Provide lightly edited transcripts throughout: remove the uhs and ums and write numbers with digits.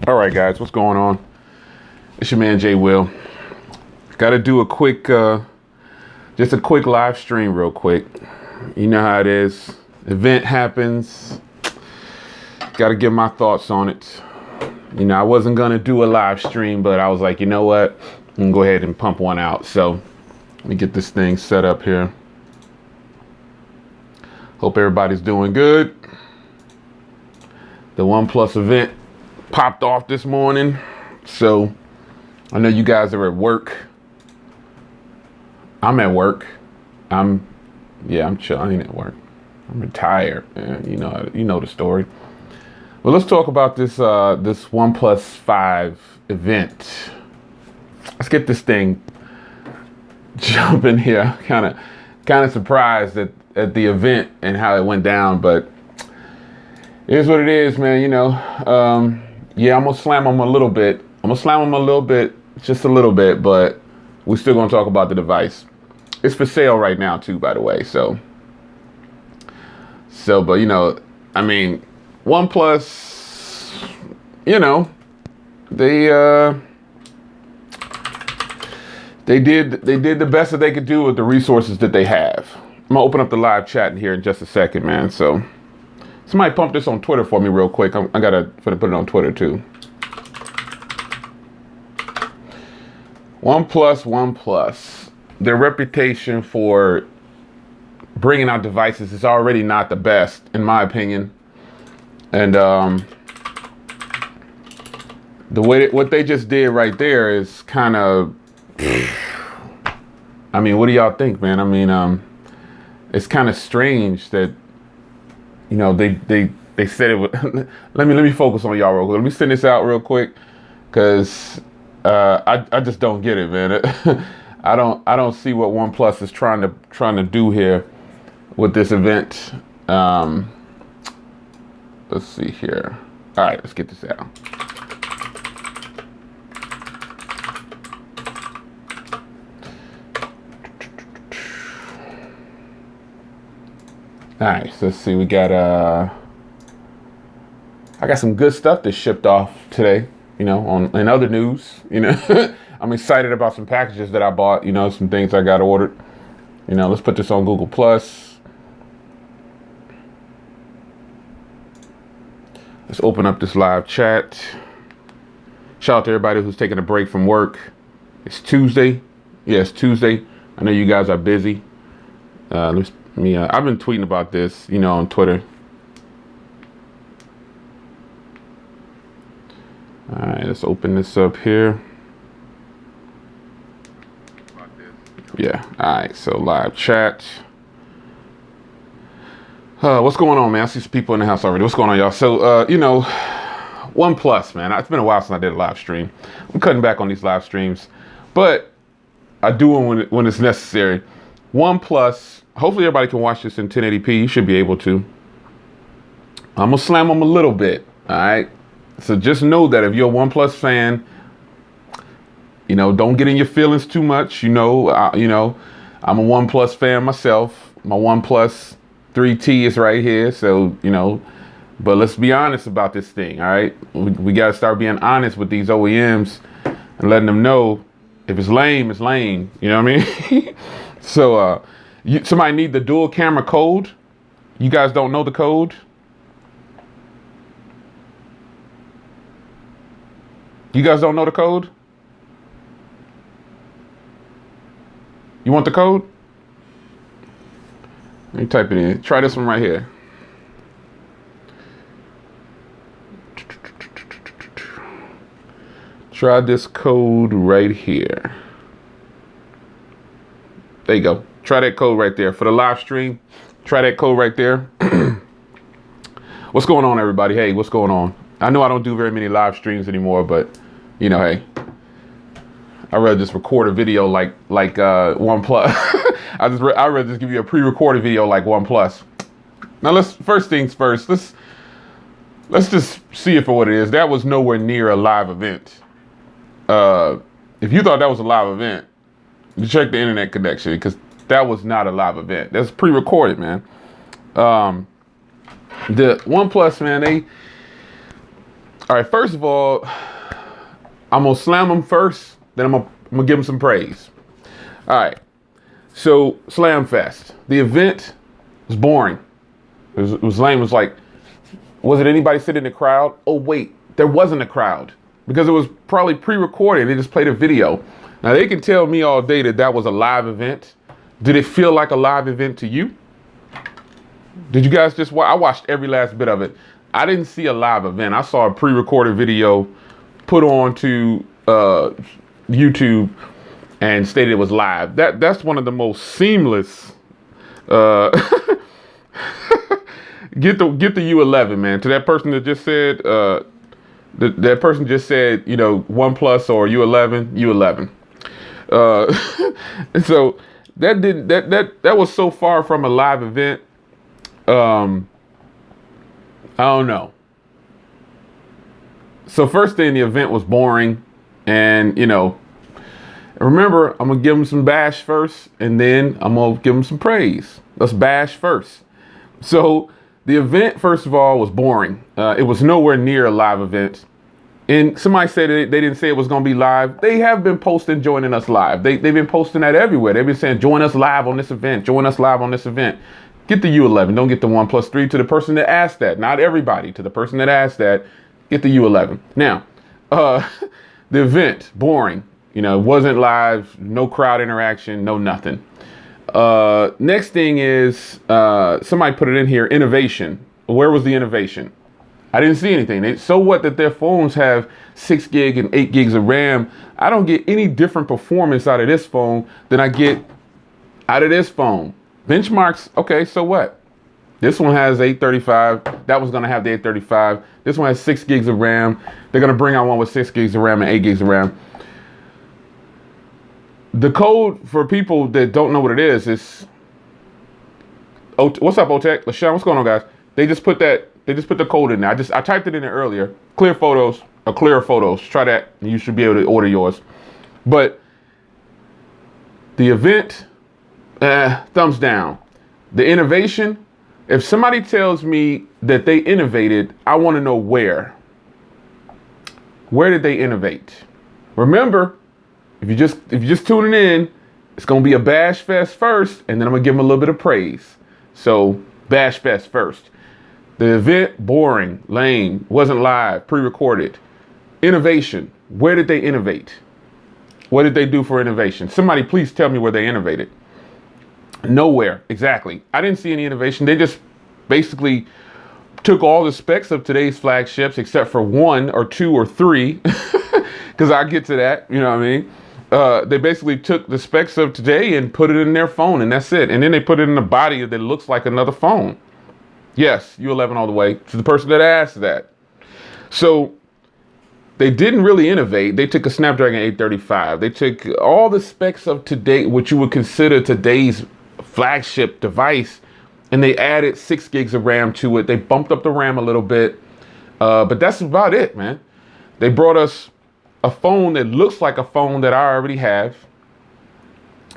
All right, guys, what's going on? It's your man Jay Will. Got to do a quick, just a quick live stream, real quick. You know how it is. Event happens. Got to give my thoughts on it. You know, I wasn't gonna do a live stream, but I was like, you know what? I'm gonna go ahead and pump one out. So let me get this thing set up here. Hope everybody's doing good. The OnePlus event popped off this morning, so I know you guys are at work. I'm at work. I'm chilling at work. I'm retired, man. You know the story. Well, let's talk about this this OnePlus 5 event. Let's get this thing jumping here. Kind of surprised at the event and how it went down, but it is what it is, man. You know. Yeah, I'm gonna slam them a little bit. Just a little bit, but we're still gonna talk about the device. It's for sale right now too, by the way. So, but you know, I mean, OnePlus, you know, they did the best that they could do with the resources that they have. I'm gonna open up the live chat in here in just a second, man. So. Somebody pump this on Twitter for me real quick. I gotta put it on Twitter too. OnePlus. Their reputation for bringing out devices is already not the best, in my opinion. And what they just did right there is kind of. I mean, what do y'all think, man? I mean, it's kind of strange that. You know, they said it would. let me focus on y'all real quick. Let me send this out real quick, cause I just don't get it, man. I don't see what OnePlus is trying to do here with this event. Let's see here. All right, let's get this out. All right, so let's see. We got I got some good stuff that shipped off today. You know, in other news, you know, I'm excited about some packages that I bought. You know, some things I got ordered. You know, let's put this on Google Plus. Let's open up this live chat. Shout out to everybody who's taking a break from work. It's Tuesday. Yeah, it's Tuesday. I know you guys are busy. I've been tweeting about this, you know, on Twitter. All right, let's open this up here. Yeah, all right, so live chat. What's going on, man? I see some people in the house already. What's going on, y'all? So, you know, OnePlus, man. It's been a while since I did a live stream. I'm cutting back on these live streams, but I do them when it's necessary. OnePlus. Hopefully everybody can watch this in 1080p. You should be able to. I'm gonna slam them a little bit. All right. So just know that if you're a OnePlus fan, you know, don't get in your feelings too much. You know, I'm a OnePlus fan myself. My OnePlus 3T is right here. So, you know, but let's be honest about this thing. All right. We got to start being honest with these OEMs and letting them know if it's lame, it's lame. You know what I mean? So, somebody need the dual camera code. You guys don't know the code? You guys don't know the code? You want the code? Let me type it in. Try this one right here. Try this code right here. There you go. Try that code right there for the live stream. Try that code right there. What's going on, everybody? Hey, what's going on? I know I don't do very many live streams anymore, but you know, hey, I'd rather just record a video like OnePlus. I'd rather just give you a pre-recorded video like OnePlus. Now first things first. Let's just see it for what it is. That was nowhere near a live event. If you thought that was a live event, you check the internet connection, because that was not a live event. That's pre-recorded, man. The OnePlus, man, All right, first of all, I'm going to slam them first, then I'm gonna give them some praise. All right, so Slam Fest. The event was boring. It was lame. It was like, was it anybody sitting in the crowd? Oh, wait, there wasn't a crowd because it was probably pre-recorded. They just played a video. Now, they can tell me all day that that was a live event. Did it feel like a live event to you? Did you guys just watch? I watched every last bit of it. I didn't see a live event. I saw a pre-recorded video put on to YouTube and stated it was live. That's one of the most seamless. Get the U11, man. To that person that just said, that person just said, you know, OnePlus or U11. And so that was so far from a live event. I don't know. So first thing, the event was boring, and you know, remember, I'm gonna give them some bash first, and then I'm gonna give them some praise. Let's bash first. So the event, first of all, was boring. It was nowhere near a live event. And somebody said they didn't say it was gonna be live. They have been posting joining us live. They've been posting that everywhere. They've been saying join us live on this event. Join us live on this event. Get the U11. Don't get the OnePlus 3. To the person that asked that, not everybody. To the person that asked that, get the U11. Now, the event, boring. You know, it wasn't live, no crowd interaction, no nothing. Next thing is, somebody put it in here, innovation. Where was the innovation? I didn't see anything. So what that their phones have 6 gig and 8 gigs of RAM? I don't get any different performance out of this phone than I get out of this phone. Benchmarks, okay, so what? This one has 835. That one's gonna have the 835. This one has 6 gigs of RAM. They're gonna bring out one with 6 gigs of RAM and 8 gigs of RAM. The code for people that don't know what it is, what's up, OTech? LaShawn, what's going on, guys? They just put the code in there. I typed it in there earlier. Clear photos or clearer photos. Try that, and you should be able to order yours. But the event, thumbs down. The innovation, if somebody tells me that they innovated, I want to know where. Where did they innovate? Remember, if you just tuning in, it's gonna be a bash fest first, and then I'm gonna give them a little bit of praise. So bash fest first. The event, boring, lame, wasn't live, pre-recorded. Innovation, where did they innovate? What did they do for innovation? Somebody please tell me where they innovated. Nowhere, exactly. I didn't see any innovation. They just basically took all the specs of today's flagships, except for 1 or 2 or 3, because I'll get to that, you know what I mean? They basically took the specs of today and put it in their phone, and that's it. And then they put it in a body that looks like another phone. Yes, U11 all the way, to the person that asked that. So they didn't really innovate. They took a Snapdragon 835. They took all the specs of today, what you would consider today's flagship device, and they added 6 gigs of RAM to it. They bumped up the RAM a little bit, but that's about it, man. They brought us a phone that looks like a phone that I already have,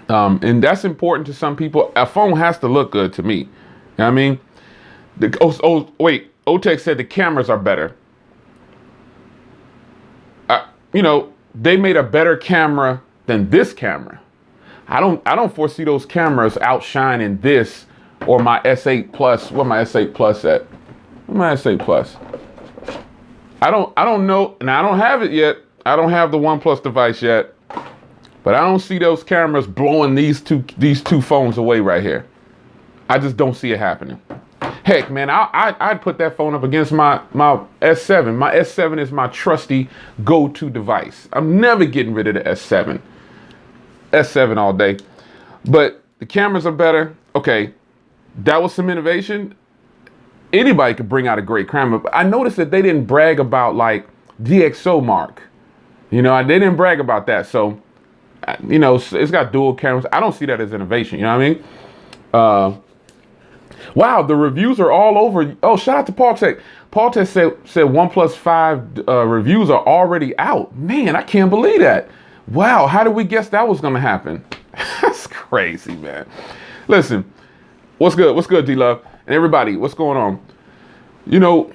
and that's important to some people. A phone has to look good to me. You know what I mean? Wait, OTech said the cameras are better. You know, they made a better camera than this camera. I don't foresee those cameras outshining this or my S8 Plus. Where my S8 Plus at? Where my S8 Plus? I don't know, and I don't have it yet. I don't have the OnePlus device yet, but I don't see those cameras blowing these two phones away right here. I just don't see it happening. Heck, man, I'd put that phone up against my S7. My S7 is my trusty go-to device. I'm never getting rid of the S7. S7 all day. But the cameras are better. Okay, that was some innovation. Anybody could bring out a great camera. But I noticed that they didn't brag about like DxO Mark. You know, they didn't brag about that. So, you know, it's got dual cameras. I don't see that as innovation. You know what I mean? Wow, the reviews are all over. Oh, shout out to Paul Tech. Paul Tech said OnePlus 5 reviews are already out. Man, I can't believe that. Wow, how did we guess that was going to happen? That's crazy, man. Listen, what's good? What's good, D-Love? And everybody, what's going on? You know,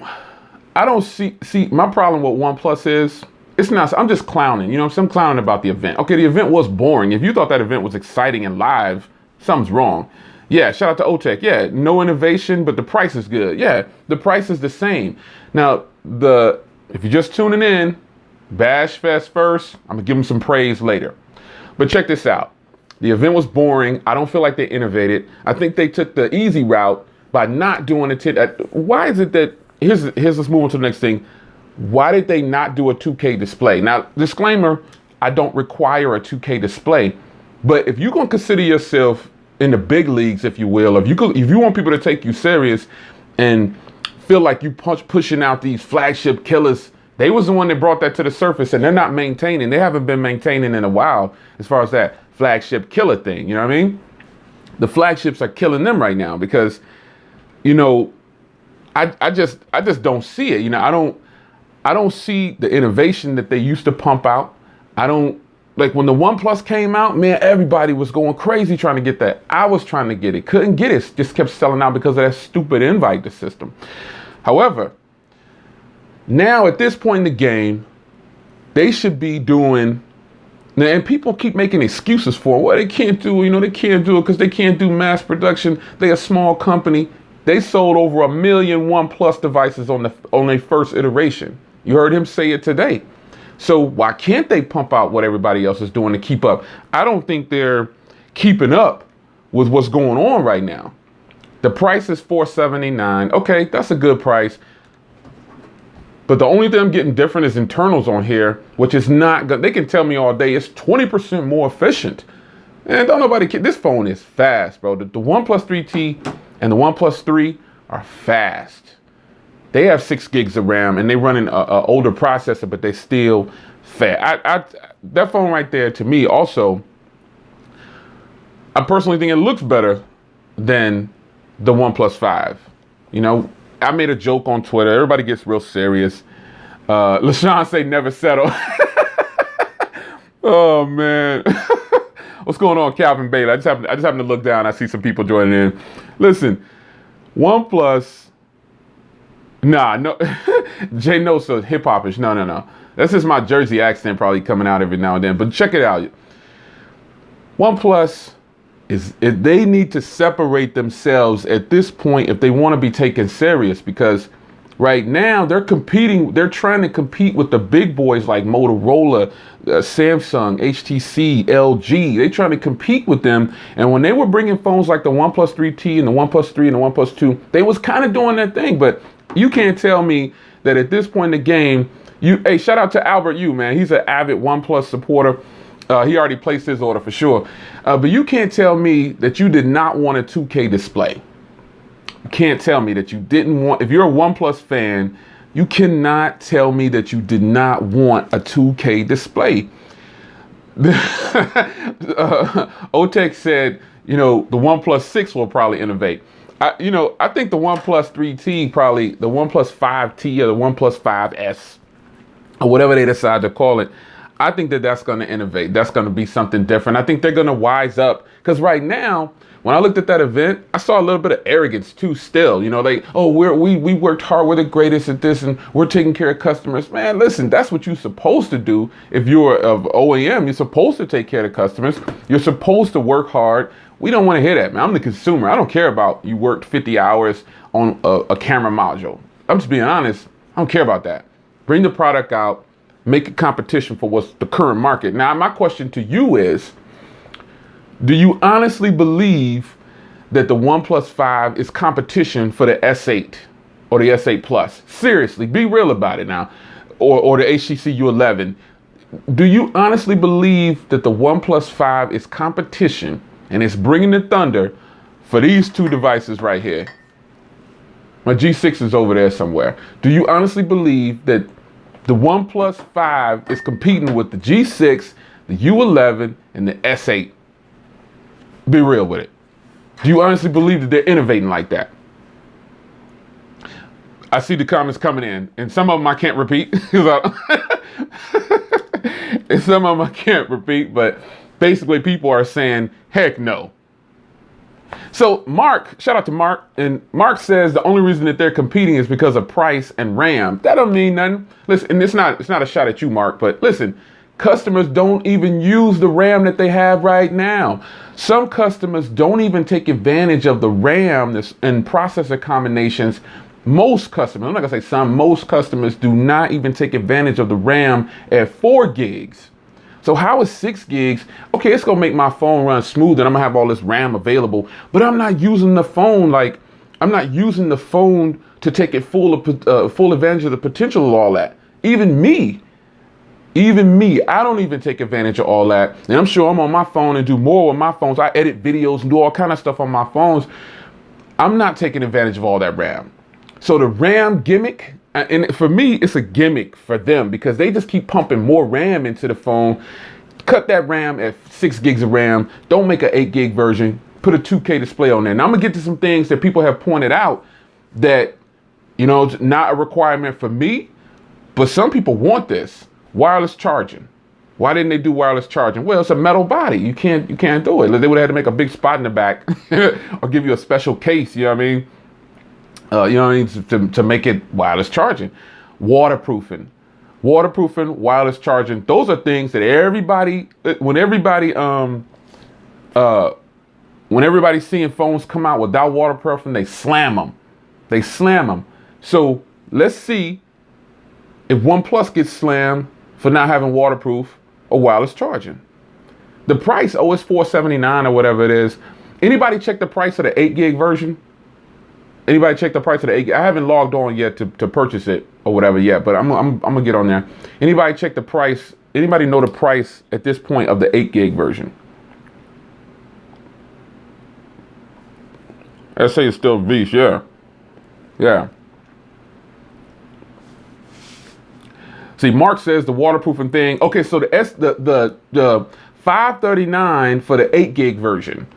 I don't see my problem with OnePlus is it's not. I'm just clowning. You know, I'm clowning about the event. Okay, the event was boring. If you thought that event was exciting and live, something's wrong. Yeah, shout out to OTech. Yeah, no innovation, but the price is good. Yeah, the price is the same. Now, if you're just tuning in, Bash Fest first, I'm gonna give them some praise later. But check this out. The event was boring. I don't feel like they innovated. I think they took the easy route by not doing it. Why is it that, let's move on to the next thing. Why did they not do a 2K display? Now, disclaimer, I don't require a 2K display, but if you're going to consider yourself in the big leagues, if you will, if you want people to take you serious and feel like you pushing out these flagship killers, they was the one that brought that to the surface, and they're not maintaining. They haven't been maintaining in a while as far as that flagship killer thing. You know what I mean? The flagships are killing them right now because, you know, I just don't see it. You know, I don't see the innovation that they used to pump out. I don't, like when the OnePlus came out, man, everybody was going crazy trying to get that. I was trying to get it, couldn't get it, just kept selling out because of that stupid invite system. However, now at this point in the game, they should be doing, and people keep making excuses for it. Well, they can't do, you know, they can't do it because they can't do mass production. They're a small company. They sold over 1 million OnePlus devices on their first iteration. You heard him say it today. So why can't they pump out what everybody else is doing to keep up? I don't think they're keeping up with what's going on right now. The price is $479. Okay, that's a good price. But the only thing I'm getting different is internals on here, which is not good. They can tell me all day it's 20% more efficient. And don't nobody care. This phone is fast, bro. The OnePlus 3T and the OnePlus 3 are fast. They have 6 gigs of RAM and they run an older processor, but they still fast. That phone right there, to me, also, I personally think it looks better than the OnePlus 5. You know, I made a joke on Twitter. Everybody gets real serious. LaShawn say never settle. Oh man. What's going on, Calvin Bailey? I just happened to look down. I see some people joining in. Listen, OnePlus. Nah, no. Jay Nosa, hip hopish. No. That's just my Jersey accent probably coming out every now and then. But check it out. OnePlus they need to separate themselves at this point if they want to be taken serious, because right now they're trying to compete with the big boys like Motorola, Samsung, HTC, LG. They're trying to compete with them. And when they were bringing phones like the OnePlus 3T and the OnePlus 3 and the OnePlus 2, they was kind of doing that thing. But you can't tell me that at this point in the game, hey, shout out to Albert Yu, man. He's an avid OnePlus supporter. He already placed his order for sure. But you can't tell me that you did not want a 2K display. You can't tell me that you didn't want, if you're a OnePlus fan, you cannot tell me that you did not want a 2K display. OTech said, you know, the OnePlus 6 will probably innovate. I think the OnePlus 3T, probably the OnePlus 5T or the OnePlus 5S, or whatever they decide to call it, I think that's going to innovate. That's going to be something different. I think they're going to wise up, because right now, when I looked at that event, I saw a little bit of arrogance too still. You know, like, oh, we worked hard, we're the greatest at this, and we're taking care of customers. Man, listen, that's what you're supposed to do. If you're of OEM, you're supposed to take care of customers. You're supposed to work hard. We don't want to hear that, man. I'm the consumer. I don't care about you worked 50 hours on a camera module. I'm just being honest. I don't care about that. Bring the product out. Make a competition for what's the current market. Now, my question to you is, do you honestly believe that the OnePlus 5 is competition for the S8 or the S8 Plus? Seriously, be real about it now. Or the HTC U11. Do you honestly believe that the OnePlus 5 is competition and it's bringing the thunder for these two devices right here? My G6 is over there somewhere. Do you honestly believe that the OnePlus 5 is competing with the G6, the U11, and the S8? Be real with it. Do you honestly believe that they're innovating like that? I see the comments coming in, and some of them I can't repeat. And some of them I can't repeat, but basically people are saying, heck no. So Mark, shout out to Mark, and Mark says the only reason that they're competing is because of price and RAM. That don't mean nothing. Listen, and it's not a shot at you, Mark, but listen, customers don't even use the RAM that they have right now. Some customers don't even take advantage of the RAM and processor combinations. Most customers, I'm not gonna say some, most customers do not even take advantage of the RAM at 4 gigs. So how is 6 gigs? Okay, it's gonna make my phone run smooth and I'm gonna have all this RAM available, but I'm not using the phone I'm not using the phone to take it full advantage of the potential of all that. Even me, I don't even take advantage of all that. And I'm sure I'm on my phone and do more with my phones. I edit videos and do all kind of stuff on my phones. I'm not taking advantage of all that RAM. So the RAM gimmick, and for me, it's a gimmick for them because they just keep pumping more RAM into the phone. Cut that RAM at 6 gigs of RAM. Don't make an 8 gig version. Put a 2K display on there. Now I'm gonna get to some things that people have pointed out that, it's not a requirement for me, but some people want this. Wireless charging. Why didn't they do wireless charging? Well, it's a metal body. You can't do it. They would have had to make a big spot in the back or give you a special case. You know what I mean? To make it wireless charging. Waterproofing, wireless charging. Those are things that when everybody's seeing phones come out without waterproofing, they slam them. So let's see if OnePlus gets slammed for not having waterproof or wireless charging. The price, it's $479 or whatever it is. Anybody check the price of the 8 gig version? Anybody check the price of the 8 gig? I haven't logged on yet to purchase it or whatever yet, but I'm gonna get on there. Anybody check the price? Anybody know the price at this point of the 8 gig version? I say it's still Vish, yeah. See, Mark says the waterproofing thing. Okay, so the $539 for the 8 gig version,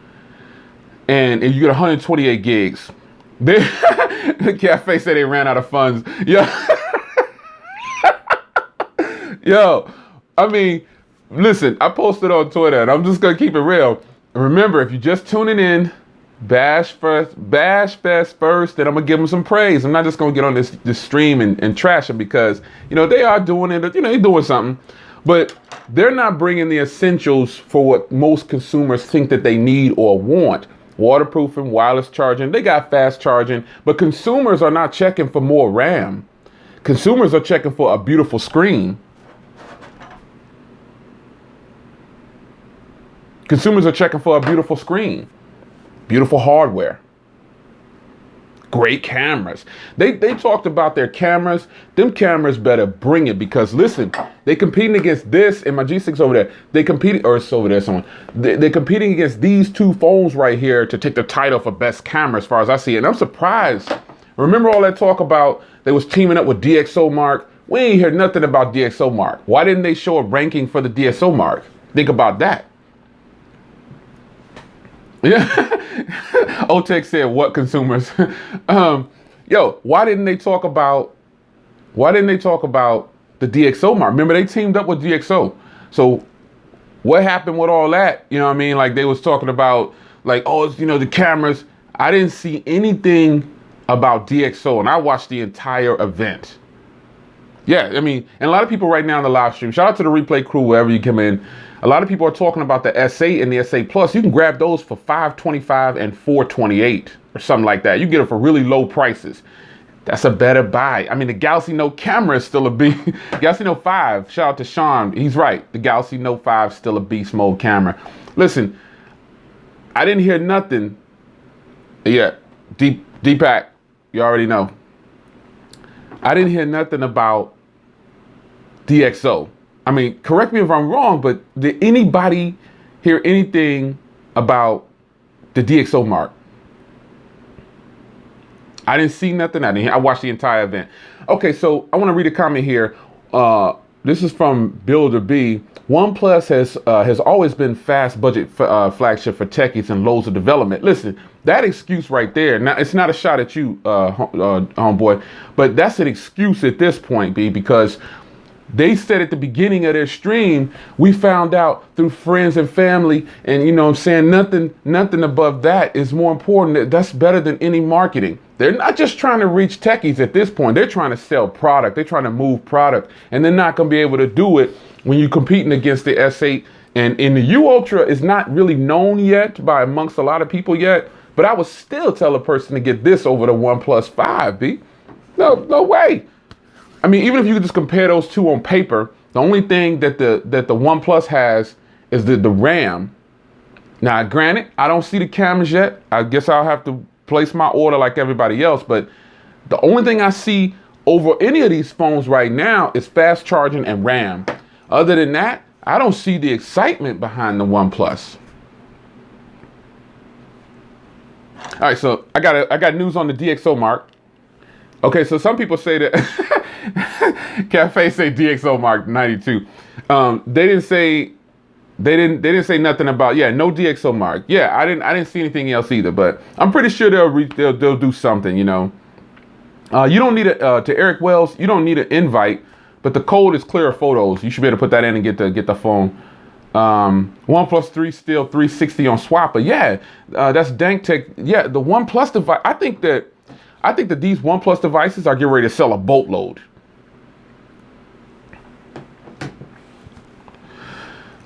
and you get 128 gigs. The cafe said they ran out of funds. Yo, I mean, listen, I posted on Twitter, and I'm just gonna keep it real. Remember, if you're just tuning in, Bash Fest first, then I'm gonna give them some praise. I'm not just gonna get on this stream and trash them because they are doing it. They're doing something, but they're not bringing the essentials for what most consumers think that they need or want. Waterproofing, wireless charging, they got fast charging, but consumers are not checking for more RAM. Consumers are checking for a beautiful screen. Consumers are checking for a beautiful screen, beautiful hardware, great cameras. They talked about their cameras. Them cameras better bring it because listen, they competing against this and my G6 over there. They're competing against these two phones right here to take the title for best camera as far as I see it. And I'm surprised. Remember all that talk about they was teaming up with DxO Mark? We ain't heard nothing about DxO Mark. Why didn't they show a ranking for the DxO Mark? Think about that. Yeah. Otech said, what consumers? Why didn't they talk about the DxO Mark? Remember, they teamed up with DxO. So what happened with all that? You know what I mean? Like they was talking about the cameras. I didn't see anything about DxO, and I watched the entire event. Yeah, I mean, and a lot of people right now in the live stream, shout out to the replay crew, wherever you come in. A lot of people are talking about the S8 and the S8 Plus. You can grab those for $525 and $428 or something like that. You get it for really low prices. That's a better buy. I mean, the Galaxy Note camera is still a beast. Galaxy Note 5, shout out to Sean. He's right. The Galaxy Note 5 is still a beast mode camera. Listen, I didn't hear nothing yet. Deepak, you already know. I didn't hear nothing about DxO. I mean, correct me if I'm wrong, but did anybody hear anything about the DxO Mark? I didn't see nothing. I watched the entire event. Okay, so I want to read a comment here. This is from Builder B. OnePlus has always been fast budget flagship for techies and loads of development. Listen, that excuse right there. Now, it's not a shot at you, homeboy, but that's an excuse at this point, B, because They said at the beginning of their stream, we found out through friends and family, and you know what I'm saying, nothing above that is more important. That's better than any marketing. They're not just trying to reach techies at this point. They're trying to sell product. They're trying to move product, and they're not going to be able to do it when you're competing against the S8. And in the U Ultra is not really known yet by amongst a lot of people yet, but I would still tell a person to get this over the OnePlus 5, B. No way. I mean, even if you could just compare those two on paper, the only thing that the OnePlus has is the RAM. Now, granted, I don't see the cameras yet. I guess I'll have to place my order like everybody else. But the only thing I see over any of these phones right now is fast charging and RAM. Other than that, I don't see the excitement behind the OnePlus. All right, so I got news on the DxO Mark. Okay, so some people say that Cafe say DxO Mark 92. They didn't say nothing about no DxO Mark. Yeah, I didn't see anything else either, but I'm pretty sure they'll do something. You know, you don't need to Eric Wells. You don't need an invite, but the code is Clear Photos. You should be able to put that in and get the phone. OnePlus 3 still 360 on swap, but yeah, that's dank tech. Yeah, the OnePlus device. I think that these OnePlus devices are getting ready to sell a boatload.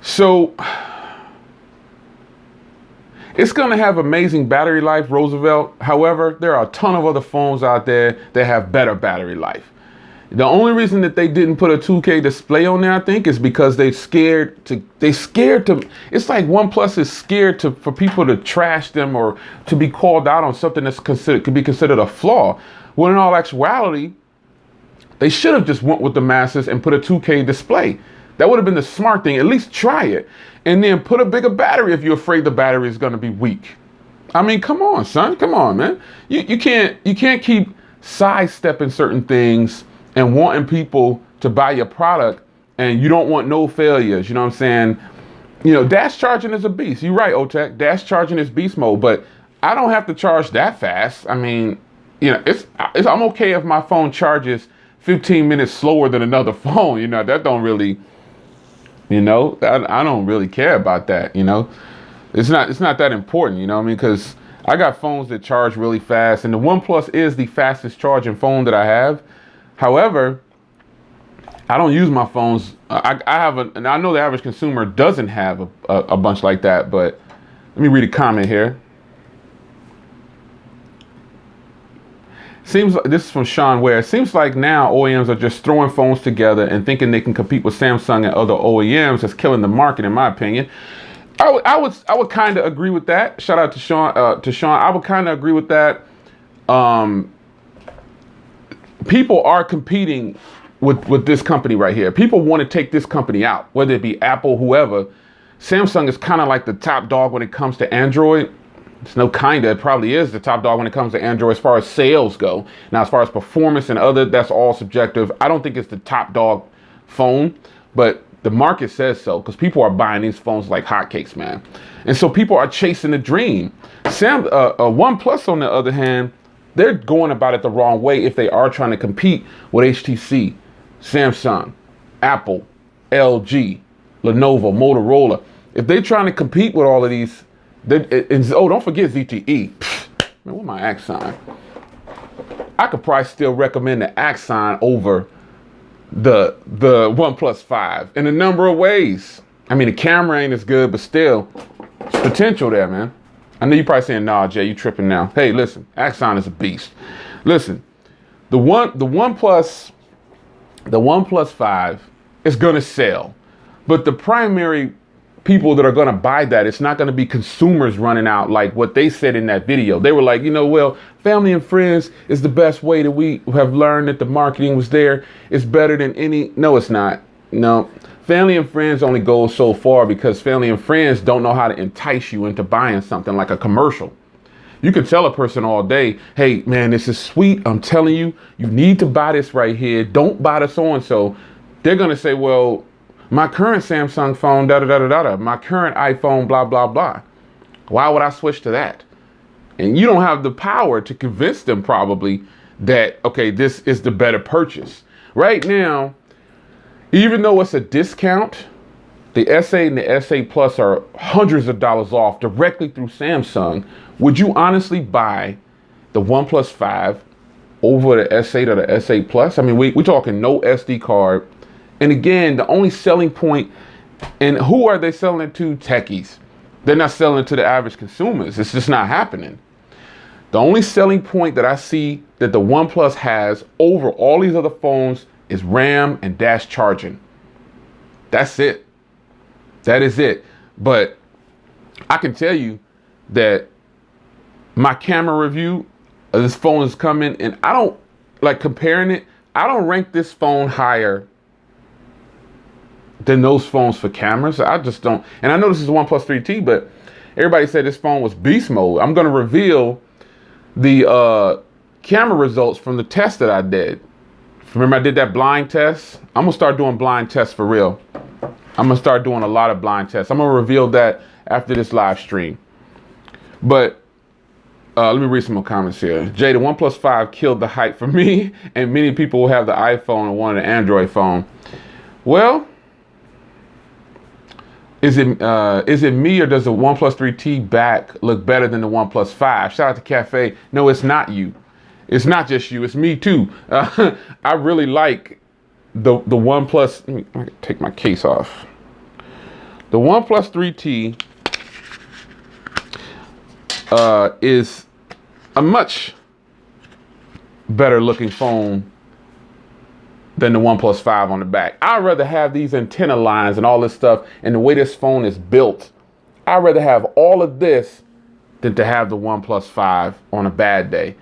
So it's going to have amazing battery life, Roosevelt. However, there are a ton of other phones out there that have better battery life. The only reason that they didn't put a 2K display on there, I think, is because it's like OnePlus is scared for people to trash them or to be called out on something that's could be considered a flaw. When in all actuality, they should have just went with the masses and put a 2K display. That would have been the smart thing. At least try it. And then put a bigger battery if you're afraid the battery is going to be weak. I mean, come on, son. Come on, man. You can't keep sidestepping certain things and wanting people to buy your product, and you don't want no failures. You know what I'm saying? You know, dash charging is a beast. You're right, Otech. Dash charging is beast mode, but I don't have to charge that fast. I mean, you know, I'm okay if my phone charges 15 minutes slower than another phone. You know, that don't really, you know, I don't really care about that. You know, it's not that important. You know what I mean? Because I got phones that charge really fast, and the OnePlus is the fastest charging phone that I have. However, I don't use my phones. And I know the average consumer doesn't have a bunch like that, but let me read a comment here. Seems like this is from Sean Ware. It seems like now OEMs are just throwing phones together and thinking they can compete with Samsung and other OEMs. That's killing the market, in my opinion. I would kind of agree with that. Shout out to Sean. I would kind of agree with that. People are competing with this company right here. People want to take this company out, whether it be Apple, whoever. Samsung is kind of like the top dog when it comes to Android. It's no kinda, it probably is the top dog when it comes to Android as far as sales go. Now, as far as performance and other, that's all subjective. I don't think it's the top dog phone, but the market says so because people are buying these phones like hotcakes, man. And so people are chasing the dream. OnePlus, on the other hand, they're going about it the wrong way if they are trying to compete with HTC, Samsung, Apple, LG, Lenovo, Motorola. If they're trying to compete with all of these, don't forget ZTE. Man, where's my Axon? I could probably still recommend the Axon over the OnePlus 5 in a number of ways. I mean, the camera ain't as good, but still, there's potential there, man. I know you're probably saying, nah, Jay, you tripping now. Hey, listen, Axon is a beast. Listen, the OnePlus 5 is gonna sell, but the primary people that are gonna buy that, it's not gonna be consumers running out like what they said in that video. They were like, well, family and friends is the best way that we have learned that the marketing was there. It's better than any. No, it's not. No. Family and friends only goes so far because family and friends don't know how to entice you into buying something like a commercial. You can tell a person all day, hey, man, this is sweet. I'm telling you, you need to buy this right here. Don't buy the so-and-so. They're going to say, well, my current Samsung phone, da-da-da-da-da, my current iPhone, blah, blah, blah. Why would I switch to that? And you don't have the power to convince them probably that, okay, this is the better purchase. Right now, Even though it's a discount, the S8 and the S8 Plus are hundreds of dollars off directly through Samsung. Would you honestly buy the OnePlus 5 over the S8 or the S8 Plus? I mean, we're talking no SD card. And again, the only selling point, and who are they selling it to? Techies. They're not selling it to the average consumers. It's just not happening. The only selling point that I see that the OnePlus has over all these other phones is RAM and dash charging. That's it. That is it. But I can tell you that my camera review of this phone is coming, and I don't like comparing it. I don't rank this phone higher than those phones for cameras. I just don't. And I know this is a OnePlus 3T, but everybody said this phone was beast mode. I'm going to reveal the camera results from the test that I did. Remember I did that blind test? I'm going to start doing blind tests for real. I'm going to start doing a lot of blind tests. I'm going to reveal that after this live stream. But let me read some more comments here. Jay, the OnePlus 5 killed the hype for me, and many people will have the iPhone and want an Android phone. Well, is it me, or does the OnePlus 3T back look better than the OnePlus 5? Shout out to Cafe. No, it's not you. It's not just you. It's me too. I really like the OnePlus. Let me take my case off. The OnePlus 3T is a much better looking phone than the OnePlus 5 on the back. I'd rather have these antenna lines and all this stuff, and the way this phone is built. I'd rather have all of this than to have the OnePlus 5 on a bad day.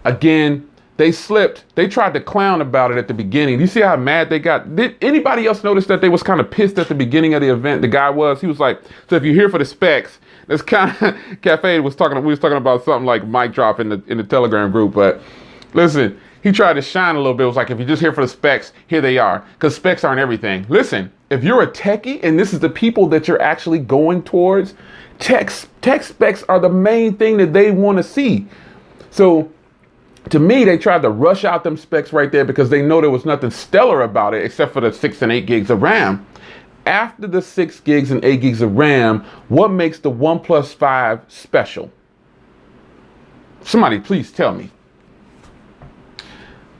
Again, they slipped. They tried to clown about it at the beginning. You see how mad they got? Did anybody else notice that they was kind of pissed at the beginning of the event? The guy was. He was like, so if you're here for the specs, that's kind of Cafe was talking. We was talking about something like mic drop in the Telegram group. But listen, he tried to shine a little bit. It was like, if you're just here for the specs, here they are. Because specs aren't everything. Listen, if you're a techie and this is the people that you're actually going towards, tech specs are the main thing that they want to see. So to me, they tried to rush out them specs right there because they know there was nothing stellar about it except for the 6 and 8 gigs of RAM. After the 6 gigs and 8 gigs of RAM, what makes the OnePlus 5 special? Somebody please tell me.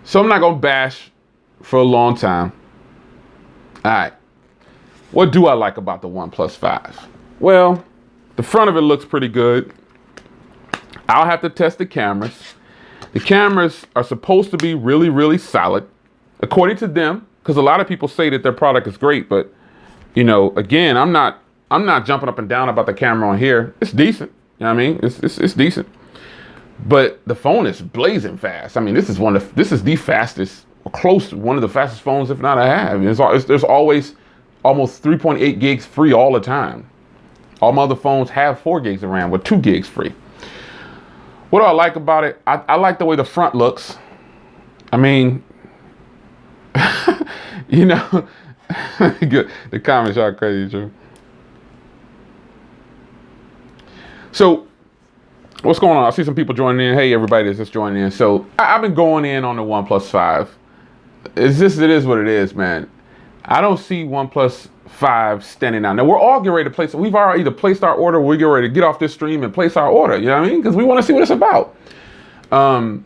So I'm not going to bash for a long time. All right. What do I like about the OnePlus 5? Well, the front of it looks pretty good. I'll have to test the cameras. The cameras are supposed to be really, really solid, according to them, because a lot of people say that their product is great. But, you know, again, I'm not jumping up and down about the camera on here. It's decent. You know what I mean? It's decent. But the phone is blazing fast. I mean, this is the fastest, or close to one of the fastest phones, if not I have. There's always almost 3.8 gigs free all the time. All my other phones have 4 gigs of RAM with 2 gigs free. What do I like about it? I like the way the front looks. I mean, you know, the comments are crazy, true. So, what's going on? I see some people joining in. Hey, everybody that's just joining in. So, I've been going in on the OnePlus 5. It is what it is, man. I don't see OnePlus 5 standing out. Now, we're all getting ready to place it. We've already either placed our order, or we're getting ready to get off this stream and place our order. You know what I mean? Because we want to see what it's about. You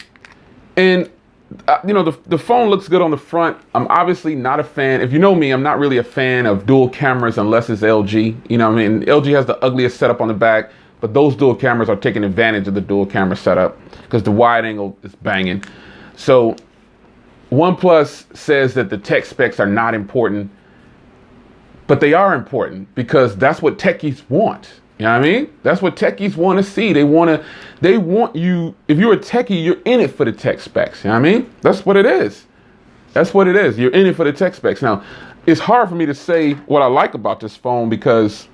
know, the phone looks good on the front. I'm obviously not a fan. If you know me, I'm not really a fan of dual cameras unless it's LG. You know what I mean? LG has the ugliest setup on the back, but those dual cameras are taking advantage of the dual camera setup because the wide angle is banging. So OnePlus says that the tech specs are not important, but they are important because that's what techies want. You know what I mean? That's what techies want to see. They want you, if you're a techie, you're in it for the tech specs. You know what I mean? That's what it is. That's what it is. You're in it for the tech specs. Now, it's hard for me to say what I like about this phone because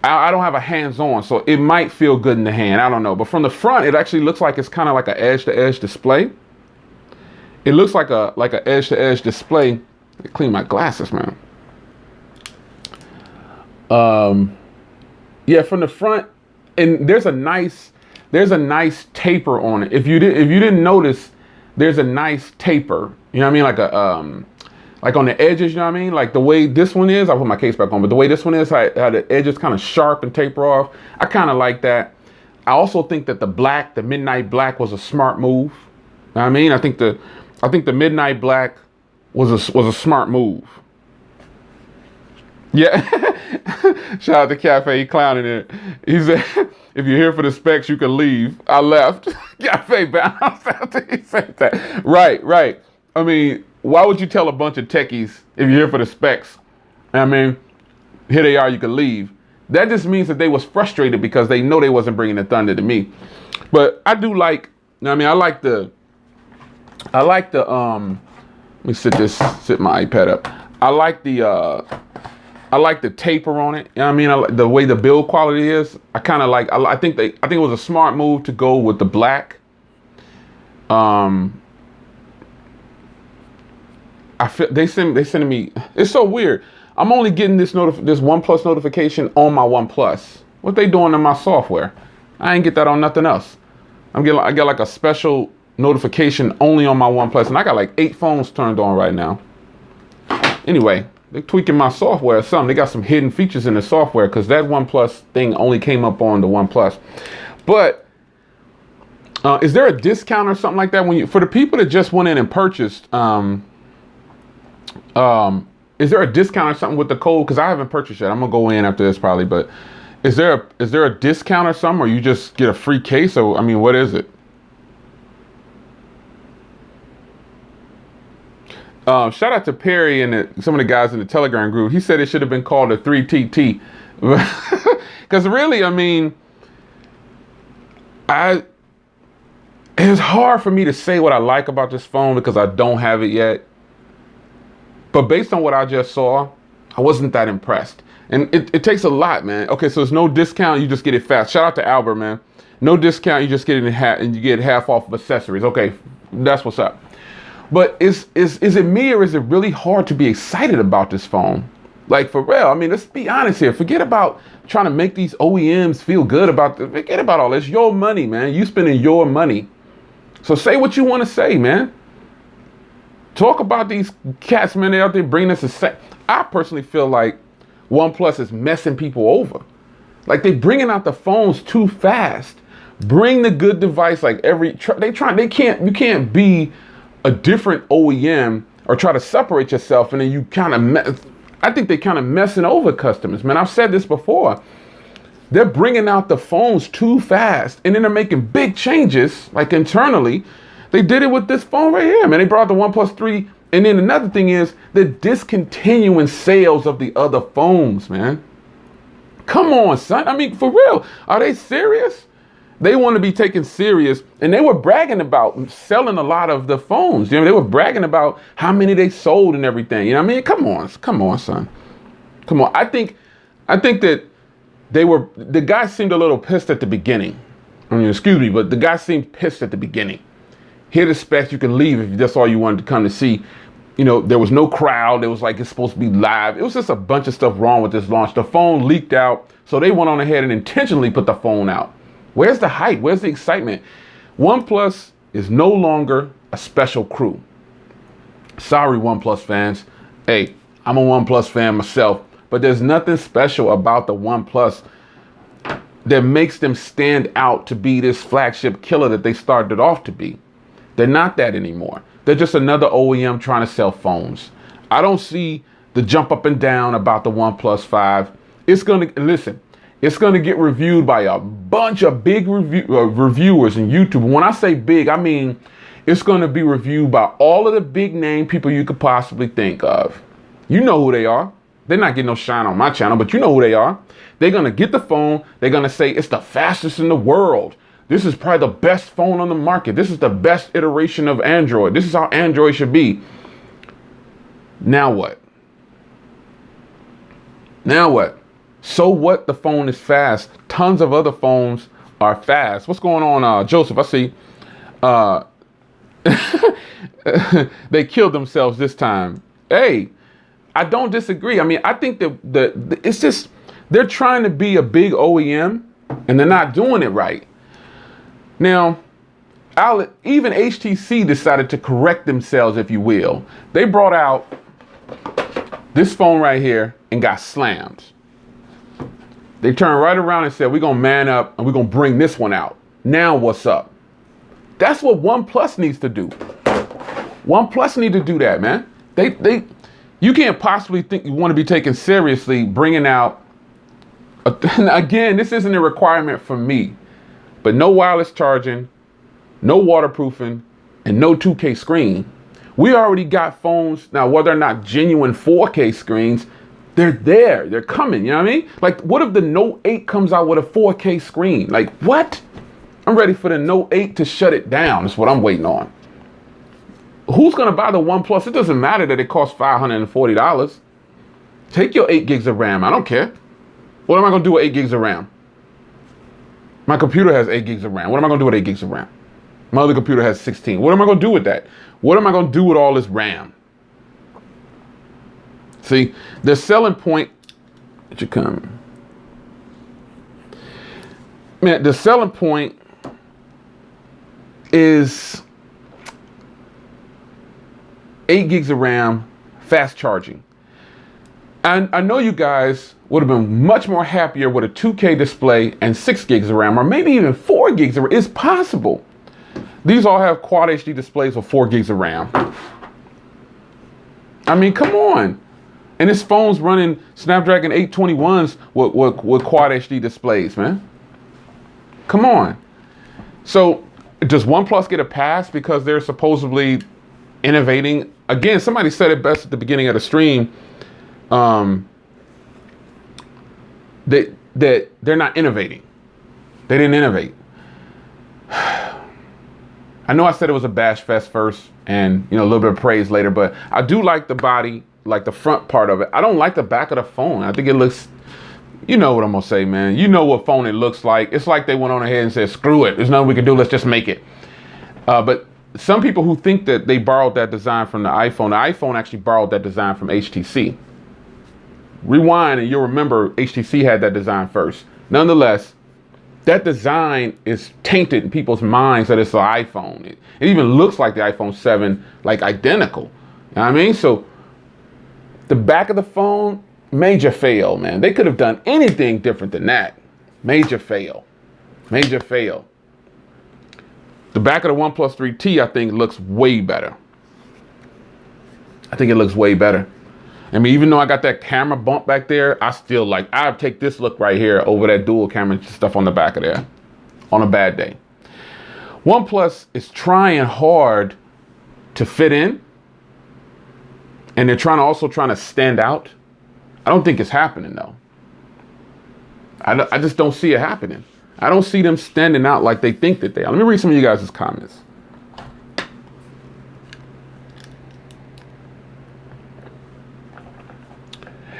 I don't have a hands-on, so it might feel good in the hand. I don't know. But from the front, it actually looks like it's kind of like an edge-to-edge display. It looks like an edge-to-edge display. Let me clean my glasses, man. Yeah, from the front, and there's a nice taper on it. If you didn't notice, there's a nice taper. You know what I mean? like on the edges, you know what I mean? Like the way this one is, I'll put my case back on, but the way this one is, how the edges kind of sharp and taper off, I kind of like that. I also think that the midnight black was a smart move. You know what I mean? I think the midnight black was a smart move. Yeah. Shout out to Cafe, he clowning it. He said, if you're here for the specs, you can leave. I left. Cafe bounced after he said that. Right. I mean, why would you tell a bunch of techies if you're here for the specs? I mean, here they are, you can leave. That just means that they was frustrated because they know they wasn't bringing the thunder to me. But I do like, I mean, I like the, let me sit my iPad up. I like the taper on it. You know what I mean? I like the way the build quality is. I kind of like, I think it was a smart move to go with the black. I feel they sending me, it's so weird. I'm only getting this OnePlus notification on my OnePlus. What they doing in my software? I ain't get that on nothing else. I get like a special notification only on my OnePlus, and I got like 8 phones turned on right now. Anyway, they're tweaking my software or something. They got some hidden features in the software because that OnePlus thing only came up on the OnePlus. But is there a discount or something like that for the people that just went in and purchased? Is there a discount or something with the code? Because I haven't purchased yet. I'm gonna go in after this probably. But is there a discount or something, or you just get a free case? Or I mean, what is it? Shout out to Perry and some of the guys in the Telegram group. He said it should have been called a 3TT. Because really, I mean, it's hard for me to say what I like about this phone because I don't have it yet. But based on what I just saw, I wasn't that impressed. And it takes a lot, man. Okay, so there's no discount. You just get it fast. Shout out to Albert, man. No discount. You just get it in half, and you get half off of accessories. Okay, that's what's up. But is it me, or is it really hard to be excited about this phone? Like, for real, I mean, let's be honest here. Forget about trying to make these OEMs feel good about this. Forget about all this. Your money, man. You spending your money. So say what you want to say, man. Talk about these cats, man. They're out there bringing us I personally feel like OnePlus is messing people over. Like, they bringing out the phones too fast. Bring the good device like you can't be a different OEM or try to separate yourself, and then you I think they kind of messing over customers, man. I've said this before. They're bringing out the phones too fast, and then they're making big changes, like internally. They did it with this phone right here, man. They brought the OnePlus 3, and then another thing is they're discontinuing sales of the other phones, man. Come on, son. I mean, for real. Are they serious? They want to be taken serious, and they were bragging about selling a lot of the phones. You know, they were bragging about how many they sold and everything. You know what I mean? Come on, son. Come on. I think that the guy seemed a little pissed at the beginning. I mean, excuse me, but the guy seemed pissed at the beginning. Here the specs, you can leave if that's all you wanted to come to see. You know, there was no crowd. It was like it's supposed to be live. It was just a bunch of stuff wrong with this launch. The phone leaked out, so they went on ahead and intentionally put the phone out. Where's the hype? Where's the excitement? OnePlus is no longer a special crew. Sorry, OnePlus fans. Hey, I'm a OnePlus fan myself, but there's nothing special about the OnePlus that makes them stand out to be this flagship killer that they started off to be. They're not that anymore. They're just another OEM trying to sell phones. I don't see the jump up and down about the OnePlus 5. It's going to get reviewed by a bunch of big reviewers in YouTube. When I say big, I mean it's going to be reviewed by all of the big name people you could possibly think of. You know who they are. They're not getting no shine on my channel, but you know who they are. They're going to get the phone. They're going to say it's the fastest in the world. This is probably the best phone on the market. This is the best iteration of Android. This is how Android should be. Now what? Now what? So what? The phone is fast. Tons of other phones are fast. What's going on, Joseph? I see. They killed themselves this time. Hey, I don't disagree. I mean, I think that it's just they're trying to be a big OEM and they're not doing it right. Now, even HTC decided to correct themselves, if you will. They brought out this phone right here and got slammed. They turned right around and said, we're going to man up and we're going to bring this one out. Now what's up? That's what OnePlus needs to do. OnePlus need to do that, man. You can't possibly think you want to be taken seriously bringing out, again, this isn't a requirement for me, but no wireless charging, no waterproofing, and no 2K screen. We already got phones. Now, whether or not genuine 4K screens, they're there. They're coming, you know what I mean? Like, what if the Note 8 comes out with a 4K screen? Like, what? I'm ready for the Note 8 to shut it down. That's what I'm waiting on. Who's going to buy the OnePlus? It doesn't matter that it costs $540. Take your 8 gigs of RAM. I don't care. What am I going to do with 8 gigs of RAM? My computer has 8 gigs of RAM. What am I going to do with 8 gigs of RAM? My other computer has 16. What am I going to do with that? What am I going to do with all this RAM? See, the selling point, it should come. Man, the selling point is 8 gigs of RAM, fast charging. And I know you guys would have been much more happier with a 2K display and 6 gigs of RAM, or maybe even 4 gigs of RAM. It's possible. These all have Quad HD displays with 4 gigs of RAM. I mean, come on. And this phone's running Snapdragon 821s with Quad HD displays, man. Come on. So does OnePlus get a pass because they're supposedly innovating? Again, somebody said it best at the beginning of the stream. That they're not innovating. They didn't innovate. I know I said it was a bash fest first and, you know, a little bit of praise later, but I do like the body, like the front part of it. I don't like the back of the phone. I think it looks, you know what I'm gonna say, man. You know what phone it looks like. It's like they went on ahead and said, screw it. There's nothing we can do. Let's just make it. But some people who think that they borrowed that design from the iPhone actually borrowed that design from HTC. Rewind and you'll remember HTC had that design first. Nonetheless, that design is tainted in people's minds that it's an iPhone. It even looks like the iPhone 7, like identical. You know what I mean? So the back of the phone, major fail, man. They could have done anything different than that. Major fail. Major fail. The back of the OnePlus 3T, I think, looks way better. I think it looks way better. I mean, even though I got that camera bump back there, I still like, I'd take this look right here over that dual camera stuff on the back of there on a bad day. OnePlus is trying hard to fit in, and they're also trying to stand out. I don't think it's happening though. I just don't see it happening. I don't see them standing out like they think that they are. Let me read some of you guys' comments.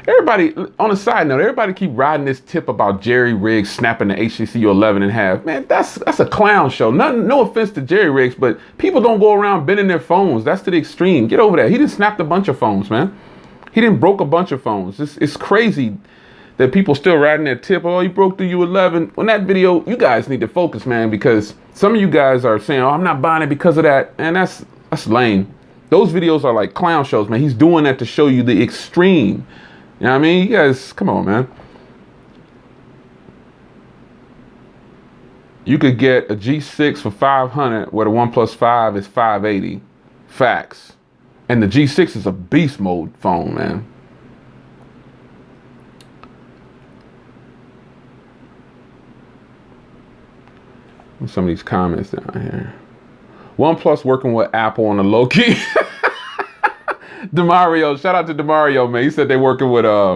Everybody, on a side note, everybody keep riding this tip about Jerry Riggs snapping the HTC U11 in half. Man, that's a clown show. No offense to Jerry Riggs, but people don't go around bending their phones. That's to the extreme. Get over that. He didn't snap a bunch of phones, man. He didn't broke a bunch of phones. It's crazy that people still riding that tip. Oh, he broke the U11. On that video, you guys need to focus, man, because some of you guys are saying, oh, I'm not buying it because of that. And that's lame. Those videos are like clown shows, man. He's doing that to show you the extreme. You know what I mean? You guys, come on, man. You could get a G6 for $500 where the OnePlus 5 is $580. Facts. And the G6 is a beast mode phone, man. Some of these comments down here. OnePlus working with Apple on the low key. Demario, shout out to Demario, man. He said they working with I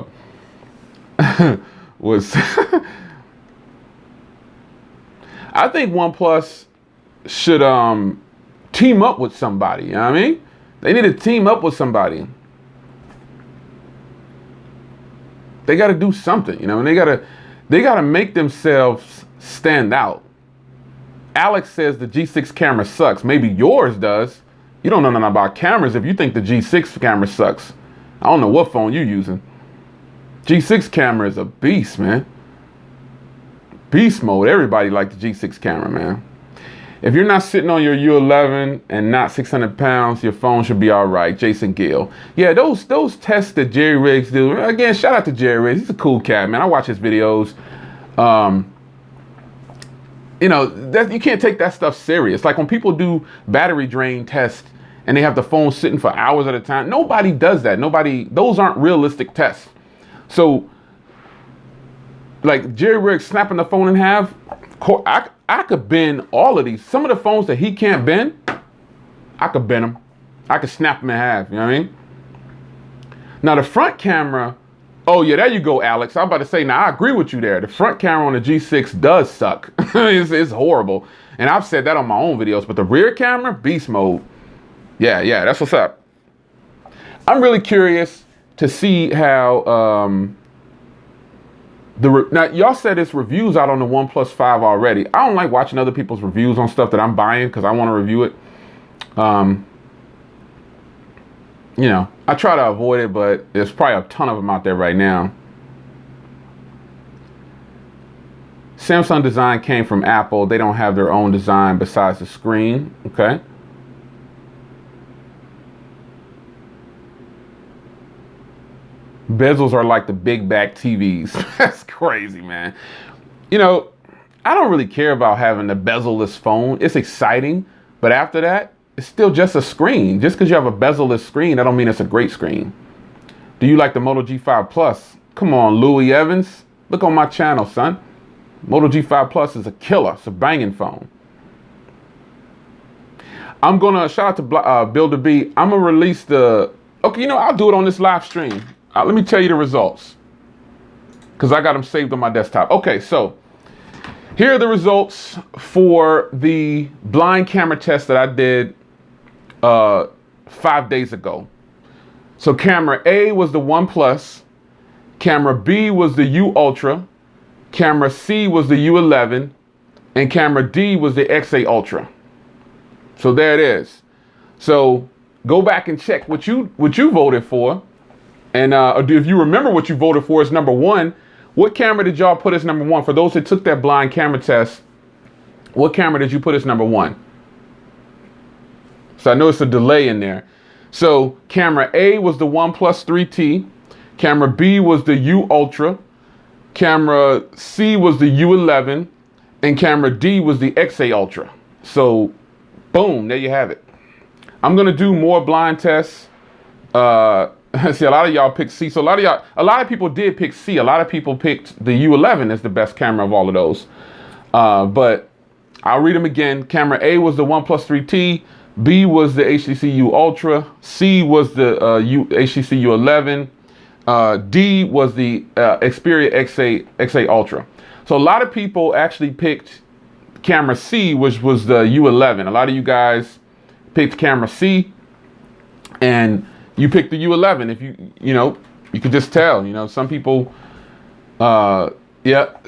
think OnePlus should team up with somebody, you know what I mean? They need to team up with somebody. They got to do something, you know, and they got to make themselves stand out. Alex says the G6 camera sucks. Maybe yours does. You don't know nothing about cameras if you think the G6 camera sucks. I don't know what phone you're using. G6 camera is a beast, man. Beast mode. Everybody liked the G6 camera, man. If you're not sitting on your U11 and not 600 pounds, your phone should be all right. Jason Gill. Yeah, those tests that Jerry Riggs do. Again, shout out to Jerry Riggs. He's a cool cat, man. I watch his videos. You know, you can't take that stuff serious. Like when people do battery drain tests and they have the phone sitting for hours at a time, nobody does that. Those aren't realistic tests. So, like Jerry Riggs snapping the phone in half, I could bend all of these. Some of the phones that he can't bend, I could bend them. I could snap them in half, you know what I mean? Now the front camera, oh yeah, there you go, Alex. I'm about to say, now I agree with you there. The front camera on the G6 does suck. It's horrible. And I've said that on my own videos, but the rear camera, beast mode. Yeah, that's what's up. I'm really curious to see how, now y'all said it's reviews out on the OnePlus 5 already. I don't like watching other people's reviews on stuff that I'm buying because I want to review it. You know, I try to avoid it, but there's probably a ton of them out there right now. Samsung design came from Apple. They don't have their own design besides the screen. Okay. Bezels are like the big back TVs. That's crazy, man. You know, I don't really care about having a bezel-less phone. It's exciting, but after that, it's still just a screen. Just because you have a bezel-less screen, that don't mean it's a great screen. Do you like the Moto G5 Plus? Come on, Louis Evans. Look on my channel, son. Moto G5 Plus is a killer. It's a banging phone. I'm going to, shout out to Builder B. I'm going to release the, okay, you know, I'll do it on this live stream. Let me tell you the results, because I got them saved on my desktop. Okay, so here are the results for the blind camera test that I did 5 days ago. So camera A was the OnePlus, camera B was the U Ultra, camera C was the U11, and camera D was the XA Ultra. So there it is. So go back and check what you voted for. And if you remember what you voted for as number one, what camera did y'all put as number one? For those that took that blind camera test, what camera did you put as number one? So I know it's a delay in there. So camera A was the OnePlus 3T. Camera B was the U Ultra. Camera C was the U11. And camera D was the XA Ultra. So boom, there you have it. I'm going to do more blind tests. See, a lot of y'all picked C. So a lot of people did pick C. A lot of people picked the U11 as the best camera of all of those. But I'll read them again. Camera A was the OnePlus 3T. B was the HTC U Ultra. C was the HTC U11. D was the Xperia XA Ultra. So a lot of people actually picked camera C, which was the U11. A lot of you guys picked camera C, and you picked the U11. If you could just tell, some people, yeah,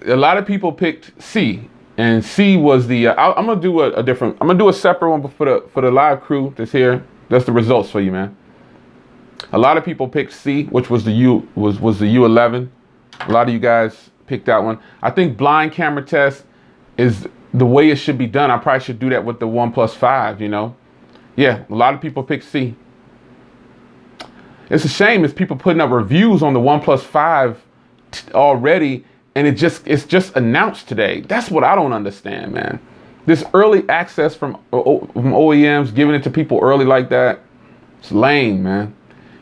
a lot of people picked C, and C was the, I'm going to do I'm going to do a separate one for the live crew that's here. That's the results for you, man. A lot of people picked C, which was the was the U11. A lot of you guys picked that one. I think blind camera test is the way it should be done. I probably should do that with the OnePlus 5, Yeah, a lot of people picked C. It's a shame it's people putting up reviews on the OnePlus 5 already, and it's just announced today. That's what I don't understand, man. This early access from OEMs, giving it to people early like that, it's lame, man.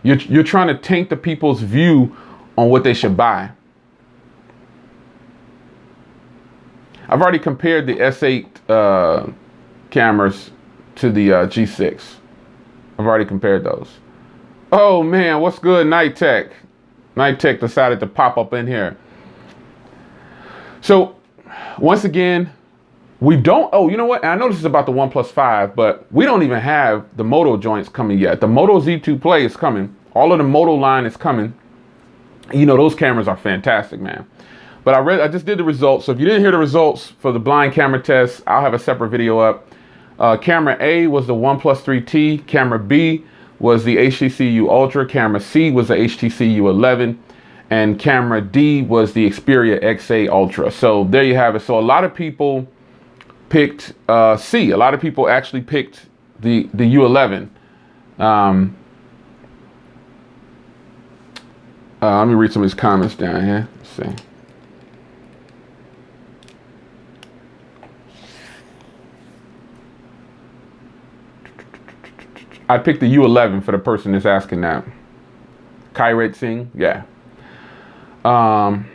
You're trying to taint the people's view on what they should buy. I've already compared the S8 cameras to the G6. I've already compared those. Oh man, what's good, Night Tech? Night Tech decided to pop up in here. So, once again, we don't, oh, you know what? I know this is about the OnePlus 5, but we don't even have the Moto joints coming yet. The Moto Z2 Play is coming. All of the Moto line is coming. Those cameras are fantastic, man. But I just did the results. So if you didn't hear the results for the blind camera test, I'll have a separate video up. Camera A was the OnePlus 3T. Camera B was the HTC U Ultra. Camera C was the HTC U11. And camera D was the Xperia XA Ultra. So there you have it. So a lot of people picked C. A lot of people actually picked the U11. Let me read some of these comments down here. Let's see. I picked the U11 for the person that's asking that. Kairat Singh, yeah. I'm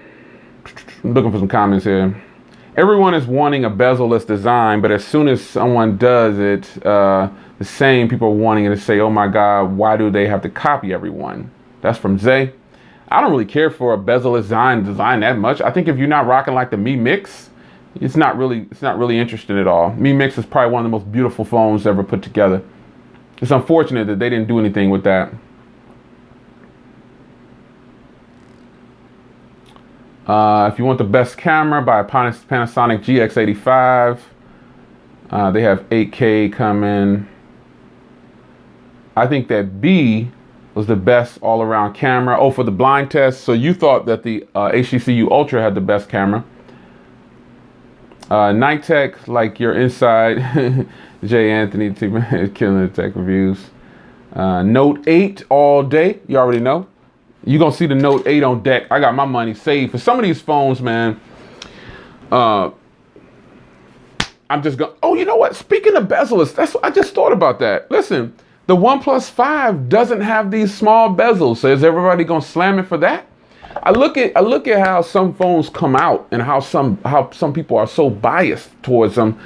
looking for some comments here. Everyone is wanting a bezel-less design, but as soon as someone does it, the same people are wanting it to say, oh my God, why do they have to copy everyone? That's from Zay. I don't really care for a bezel-less design that much. I think if you're not rocking like the Mi Mix, it's not really interesting at all. Mi Mix is probably one of the most beautiful phones ever put together. It's unfortunate that they didn't do anything with that. If you want the best camera, buy a Panasonic GX85. They have 8K coming. I think that B was the best all-around camera. Oh, for the blind test. So you thought that the HTC Ultra had the best camera. Night Tech, like your inside. Jay Anthony is killing the tech reviews. Note 8 all day. You already know. You're going to see the Note 8 on deck. I got my money saved. For some of these phones, man, I'm just going. Oh, you know what? Speaking of bezels, I just thought about that. Listen, the OnePlus 5 doesn't have these small bezels. So is everybody going to slam it for that? I look at how some phones come out and how some people are so biased towards them.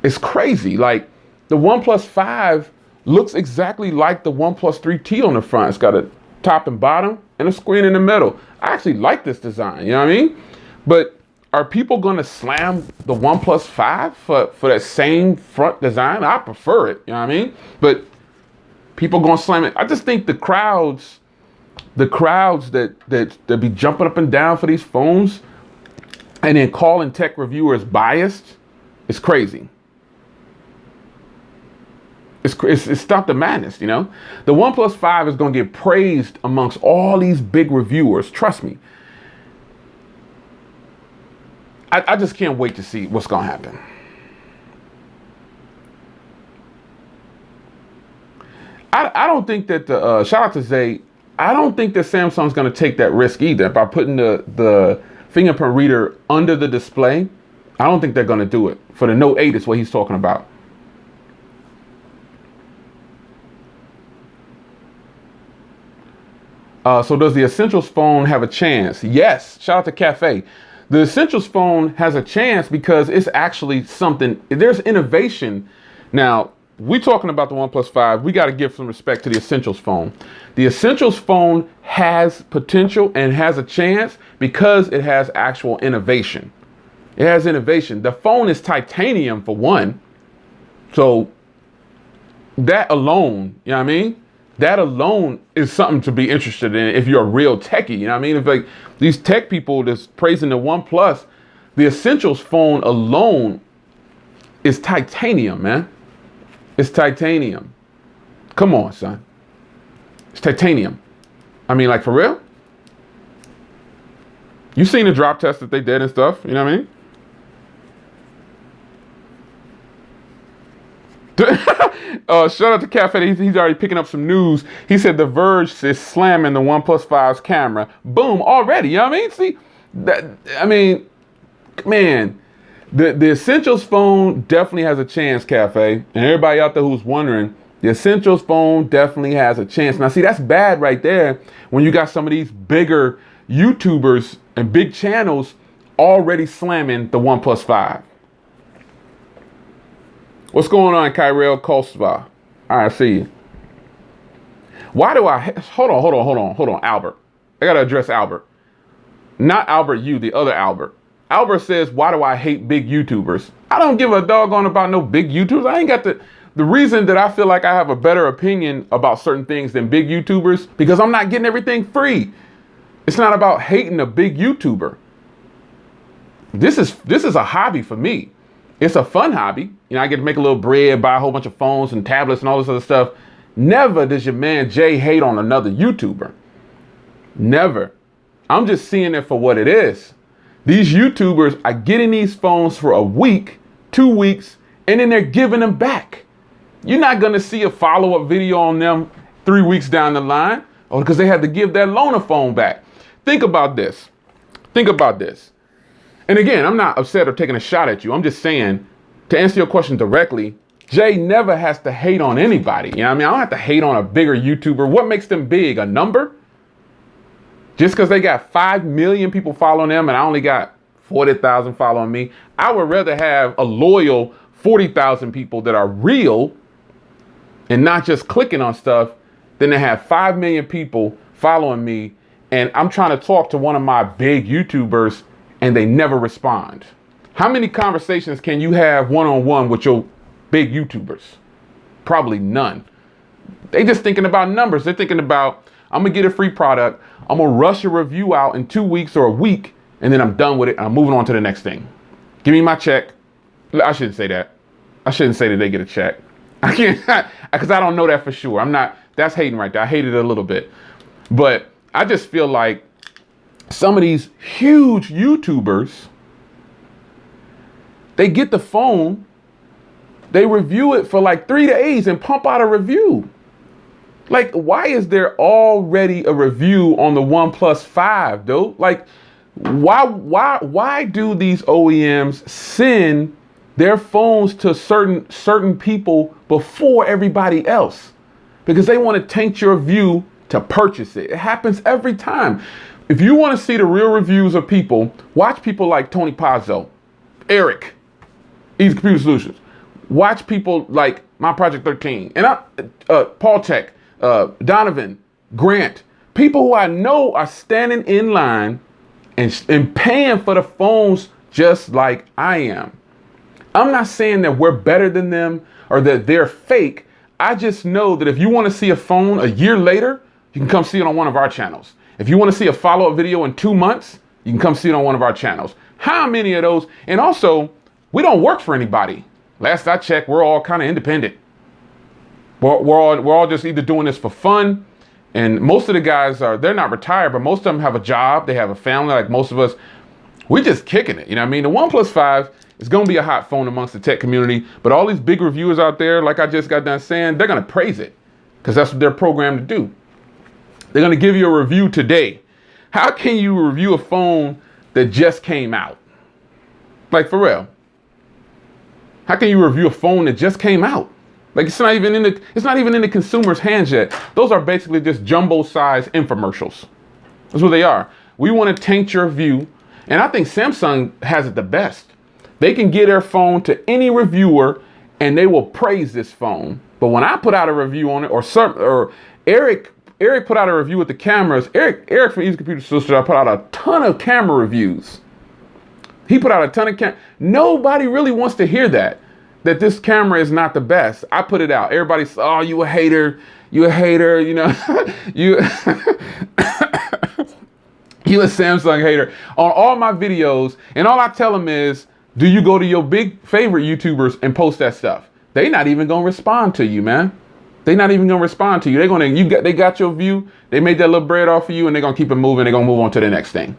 It's crazy. Like the OnePlus 5 looks exactly like the OnePlus 3T on the front. It's got a top and bottom and a screen in the middle. I actually like this design, you know what I mean? But are people going to slam the OnePlus 5 for that same front design? I prefer it, you know what I mean? But people going to slam it. I just think the crowds that be jumping up and down for these phones and then calling tech reviewers biased, it's crazy. It's stop the madness, you know? The OnePlus 5 is going to get praised amongst all these big reviewers. Trust me. I just can't wait to see what's going to happen. I don't think that shout out to Zay. I don't think that Samsung's going to take that risk either by putting the fingerprint reader under the display. I don't think they're going to do it. For the Note 8 is what he's talking about. So does the Essentials phone have a chance? Yes. Shout out to Cafe. The Essentials phone has a chance because it's actually something. There's innovation. Now, we're talking about the OnePlus 5. We got to give some respect to the Essentials phone. The Essentials phone has potential and has a chance because it has actual innovation. It has innovation. The phone is titanium for one. So that alone, you know what I mean? That alone is something to be interested in if you're a real techie, you know what I mean? If like these tech people that's praising the OnePlus, the Essentials phone alone is titanium, man. It's titanium. Come on, son. It's titanium. I mean, like for real? You seen the drop test that they did and stuff, you know what I mean? Shout out to Cafe. He's already picking up some news. He said The Verge is slamming the OnePlus 5's camera. Boom, already. You know what I mean? See, that, I mean, man, the Essentials phone definitely has a chance, Cafe. And everybody out there who's wondering, the Essentials phone definitely has a chance. Now, see, that's bad right there when you got some of these bigger YouTubers and big channels already slamming the OnePlus 5. What's going on, Kyrell Kosva? All right, I see you. Why do I... Hold on, Albert. I got to address Albert. Not Albert you, the other Albert. Albert says, why do I hate big YouTubers? I don't give a doggone about no big YouTubers. I ain't got the reason that I feel like I have a better opinion about certain things than big YouTubers because I'm not getting everything free. It's not about hating a big YouTuber. This is a hobby for me. It's a fun hobby. You know, I get to make a little bread, buy a whole bunch of phones and tablets and all this other stuff. Never does your man Jay hate on another YouTuber. Never. I'm just seeing it for what it is. These YouTubers are getting these phones for a week, 2 weeks, and then they're giving them back. You're not going to see a follow-up video on them 3 weeks down the line, or because they had to give that loaner phone back. Think about this. Think about this. And again, I'm not upset or taking a shot at you. I'm just saying, to answer your question directly, Jay never has to hate on anybody. You know what I mean? I don't have to hate on a bigger YouTuber. What makes them big? A number? Just because they got 5 million people following them and I only got 40,000 following me, I would rather have a loyal 40,000 people that are real and not just clicking on stuff than to have 5 million people following me and I'm trying to talk to one of my big YouTubers and they never respond. How many conversations can you have one-on-one with your big YouTubers? Probably none. They just thinking about numbers. They're thinking about, I'm gonna get a free product. I'm gonna rush a review out in 2 weeks or a week, and then I'm done with it. And I'm moving on to the next thing. Give me my check. I shouldn't say that. I shouldn't say that they get a check. I can't, because I don't know that for sure. I'm not, that's hating right there. I hate it a little bit. But I just feel like some of these huge YouTubers, they get the phone, they review it for like 3 days and pump out a review. Like, why is there already a review on the OnePlus 5, dude? Like, why do these OEMs send their phones to certain people before everybody else? Because they want to taint your view to purchase it. It happens every time. If you want to see the real reviews of people, watch people like Tony Pazzo, Eric, Easy Computer Solutions. Watch people like My Project 13 and Paul Tech, Donovan, Grant, people who I know are standing in line and paying for the phones just like I am. I'm not saying that we're better than them or that they're fake. I just know that if you want to see a phone a year later, you can come see it on one of our channels. If you want to see a follow-up video in 2 months, you can come see it on one of our channels. How many of those? And also, we don't work for anybody. Last I checked, we're all kind of independent. We're all just either doing this for fun. And most of the guys they're not retired, but most of them have a job. They have a family like most of us. We're just kicking it. You know what I mean? The OnePlus 5 is going to be a hot phone amongst the tech community. But all these big reviewers out there, like I just got done saying, they're going to praise it because that's what they're programmed to do. They're going to give you a review today. How can you review a phone that just came out? Like, for real. How can you review a phone that just came out? Like, it's not even in the consumer's hands yet. Those are basically just jumbo-sized infomercials. That's what they are. We want to taint your view. And I think Samsung has it the best. They can get their phone to any reviewer and they will praise this phone. But when I put out a review on it, or Eric put out a review with the cameras. Eric from Easy Computer Solutions, I put out a ton of camera reviews. He put out a ton of Nobody really wants to hear that this camera is not the best. I put it out. Everybody's, oh, you a hater, you know, you a Samsung hater on all my videos. And all I tell them is, do you go to your big favorite YouTubers and post that stuff? They not even gonna respond to you, man. They not even gonna respond to you. They got your view. They made that little bread off of you and they're gonna keep it moving. They're gonna move on to the next thing.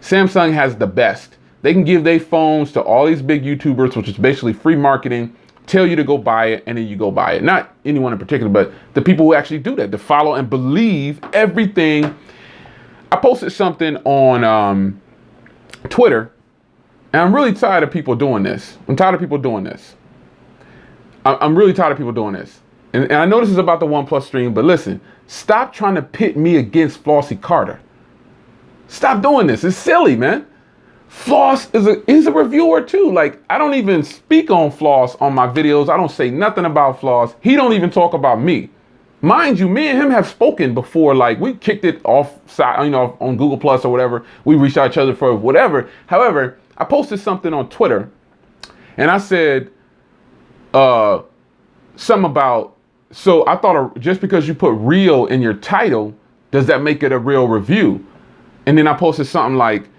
Samsung has the best. They can give their phones to all these big YouTubers, which is basically free marketing, tell you to go buy it, and then you go buy it. Not anyone in particular, but the people who actually do that, to follow and believe everything. I posted something on Twitter, and I'm really tired of people doing this. I'm tired of people doing this. I'm really tired of people doing this. And I know this is about the OnePlus stream, but listen, stop trying to pit me against Flossie Carter. Stop doing this. It's silly, man. Floss is a reviewer too. Like, I don't even speak on Floss on my videos. I don't say nothing about Floss. He don't even talk about me. Mind you, me and him have spoken before. Like, we kicked it off, you know, on Google Plus or whatever. We reached out to each other for whatever. However, I posted something on Twitter and I said something about, so I thought just because you put real in your title, does that make it a real review? And then I posted something like,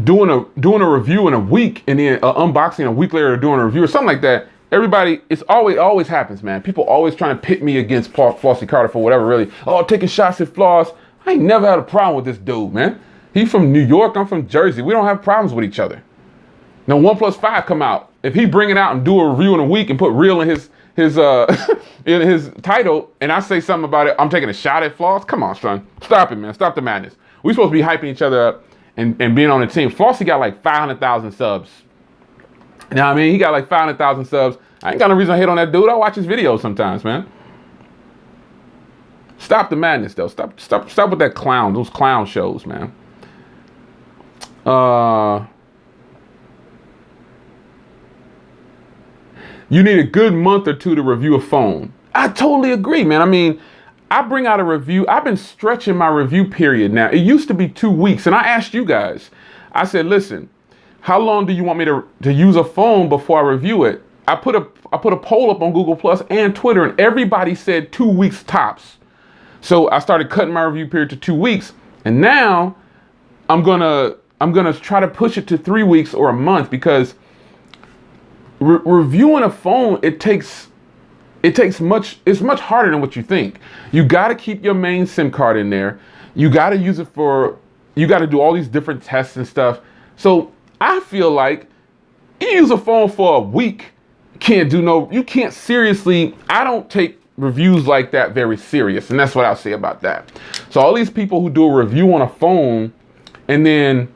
doing a review in a week and then unboxing a week later doing a review or something like that. Everybody, it always happens, man. People always trying to pit me against Flossie Carter for whatever, really. Oh, taking shots at Floss. I ain't never had a problem with this dude, man. He's from New York. I'm from Jersey. We don't have problems with each other. Now OnePlus 5 come out. If he bring it out and do a review in a week and put real in his in his title, and I say something about it, I'm taking a shot at flaws. Come on, son. Stop it, man. Stop the madness. We supposed to be hyping each other up and being on the team. Flossie got like 500,000 subs. You know what I mean? He got like 500,000 subs. I ain't got no reason to hate on that dude. I watch his videos sometimes, man. Stop the madness, though. Stop with that clown. Those clown shows, man. You need a good month or two to review a phone. I totally agree, man. I mean, I bring out a review. I've been stretching my review period now. It used to be 2 weeks. And I asked you guys, I said, listen, how long do you want me to use a phone before I review it? I put a poll up on Google Plus and Twitter, and everybody said 2 weeks tops. So I started cutting my review period to 2 weeks. And now I'm gonna try to push it to 3 weeks or a month, because reviewing a phone, it's much harder than what you think. You got to keep your main SIM card in there. You got to use it you got to do all these different tests and stuff. So I feel like you use a phone for a week, you can't seriously, I don't take reviews like that very serious. And that's what I'll say about that. So all these people who do a review on a phone and then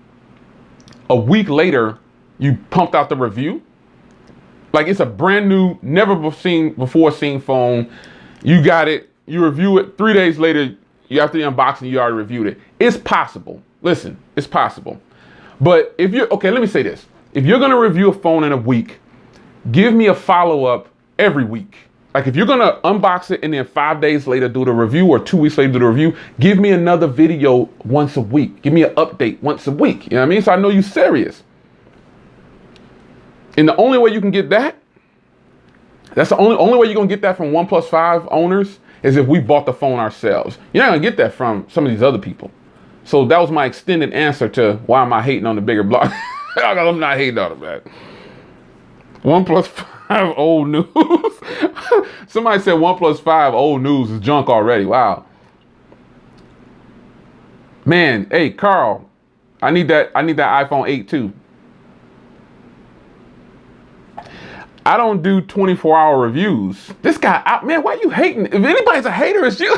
a week later, you pumped out the review. Like it's a brand new, never before seen phone. You got it, you review it, 3 days later, you after the unboxing, you already reviewed it. It's possible. Listen, it's possible. But okay, let me say this. If you're gonna review a phone in a week, give me a follow-up every week. Like if you're gonna unbox it and then 5 days later do the review, or 2 weeks later do the review, give me another video once a week. Give me an update once a week. You know what I mean? So I know you're serious. And the only way you can get that's the only way you're gonna get that from OnePlus 5 owners is if we bought the phone ourselves. You're not gonna get that from some of these other people. So that was my extended answer to why am I hating on the bigger blog. I'm not hating on it, man. OnePlus 5 old news. Somebody said OnePlus 5 old news is junk already. Wow. Man, hey Carl, I need that iPhone 8 too. I don't do 24-hour reviews. This guy, man, why are you hating? If anybody's a hater, it's you.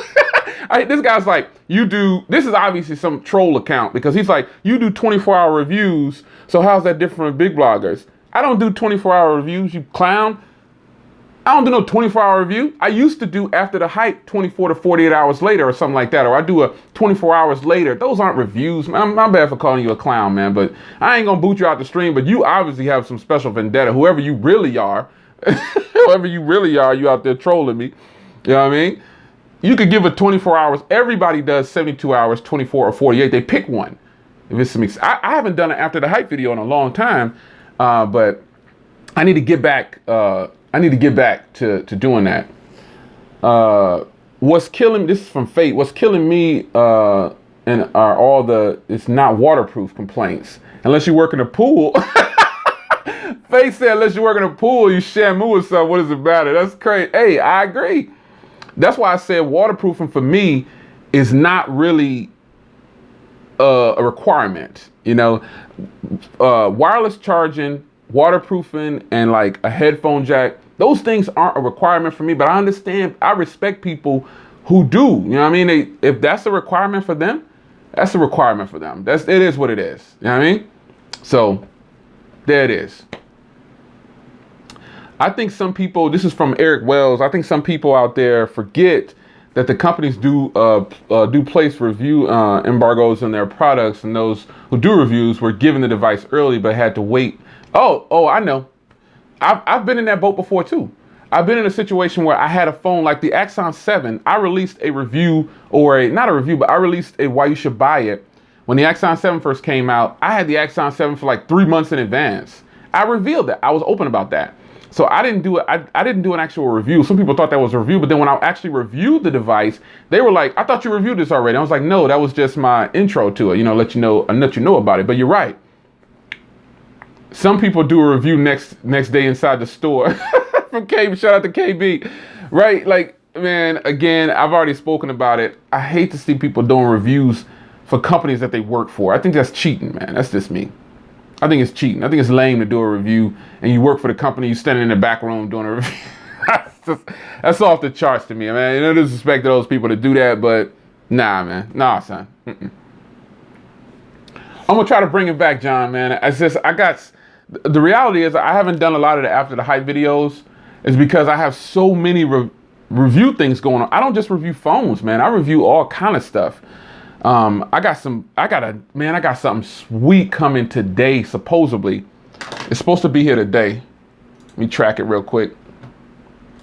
This guy's like, this is obviously some troll account, because he's like, you do 24-hour reviews, so how's that different from big bloggers? I don't do 24-hour reviews, you clown. I don't do no 24-hour review. I used to do after the hype 24 to 48 hours later or something like that. Or I do a 24 hours later. Those aren't reviews. Man, my bad for calling you a clown, man. But I ain't going to boot you out the stream. But you obviously have some special vendetta. Whoever you really are, you out there trolling me. You know what I mean? You could give it 24 hours. Everybody does 72 hours, 24 or 48. They pick one. If it's some, I haven't done it after the hype video in a long time. But I need to get back. To doing that. What's killing, this is from Fate, what's killing me and are all it's not waterproof complaints. Unless you work in a pool. Fate said unless you work in a pool, you shamu or something, what does it matter? That's crazy. Hey, I agree. That's why I said waterproofing for me is not really a requirement. You know, wireless charging, waterproofing, and like a headphone jack, those things aren't a requirement for me, but I understand, I respect people who do. You know what I mean? If that's a requirement for them, that's a requirement for them. It is what it is. You know what I mean? So there it is. I think some people, this is from Eric Wells, I think some people out there forget that the companies do place review embargoes on their products, and those who do reviews were given the device early but had to wait. Oh, I know. I've been in that boat before too. I've been in a situation where I had a phone like the Axon 7. I released a review, not a review, but I released a why you should buy it. When the Axon 7 first came out, I had the Axon 7 for like 3 months in advance. I revealed that. I was open about that. So I didn't do it. I didn't do an actual review. Some people thought that was a review, but then when I actually reviewed the device, they were like, I thought you reviewed this already. I was like, no, that was just my intro to it, let you know about it. But you're right. Some people do a review next day inside the store. From KB, shout out to KB. Right? Like, man, again, I've already spoken about it. I hate to see people doing reviews for companies that they work for. I think that's cheating, man. That's just me. I think it's cheating. I think it's lame to do a review and you work for the company, you standing in the back room doing a review. That's off the charts to me, man. No disrespect to those people that do that, but nah, man. Nah, son. I'm gonna try to bring it back, John, man. The reality is I haven't done a lot of the after the hype videos is because I have so many review things going on. I don't just review phones, man. I review all kind of stuff. I got something sweet coming today, supposedly. It's supposed to be here today. Let me track it real quick.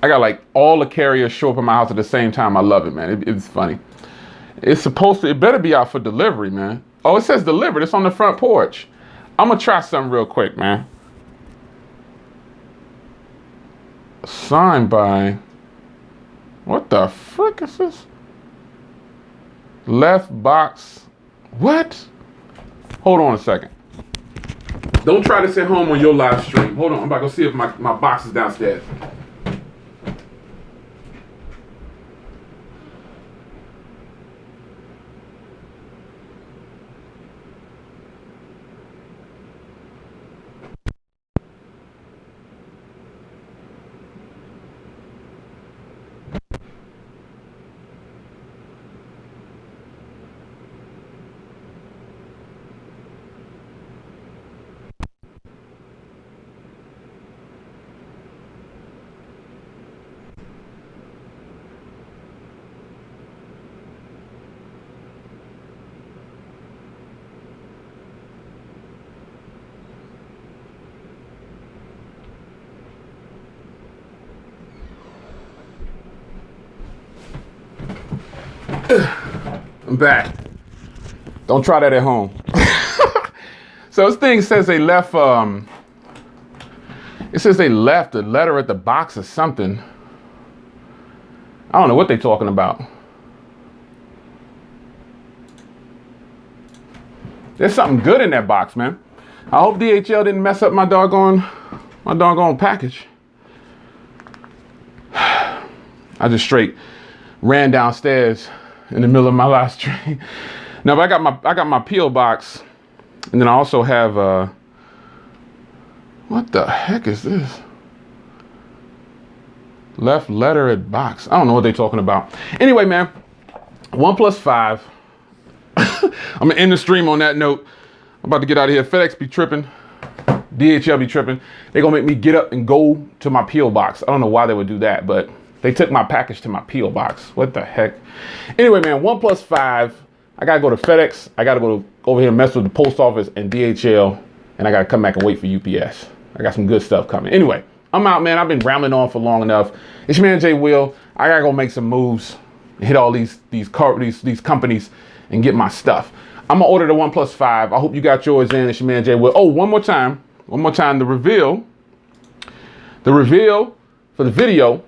I got like all the carriers show up at my house at the same time. I love it, man. It's funny. It better be out for delivery, man. Oh, it says delivered. It's on the front porch. I'm gonna try something real quick, man. Signed by, what the frick is this? Left box, what? Hold on a second. Don't try this at home on your live stream. Hold on, I'm about to go see if my box is downstairs. I'm back. Don't try that at home. So this thing says they left, it says they left a letter at the box or something. I don't know what they're talking about. There's something good in that box, man. I hope DHL didn't mess up my doggone package. I just straight ran downstairs in the middle of my live stream. Now, but I got my P.O. box, and then I also have what the heck is this? Left letter at box. I don't know what they're talking about. Anyway, man, OnePlus 5. I'm gonna end the stream on that note. I'm about to get out of here. FedEx be tripping. DHL be tripping. They're gonna make me get up and go to my P.O. box. I don't know why they would do that, but they took my package to my P.O. box. What the heck? Anyway, man, OnePlus 5. I gotta go to FedEx. I gotta go over here and mess with the post office and DHL. And I gotta come back and wait for UPS. I got some good stuff coming. Anyway, I'm out, man. I've been rambling on for long enough. It's your man, Jay Will. I gotta go make some moves, hit all these companies and get my stuff. I'm gonna order the OnePlus 5. I hope you got yours in. It's your man, Jay Will. Oh, one more time, the reveal for the video,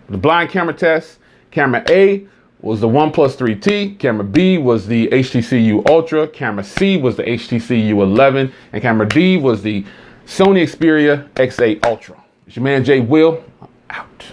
the blind camera test. Camera A was the OnePlus 3T. Camera B was the HTC Ultra. Camera C was the HTC U11. And camera D was the Sony Xperia X8 Ultra. It's your man, Jay Will. I'm out.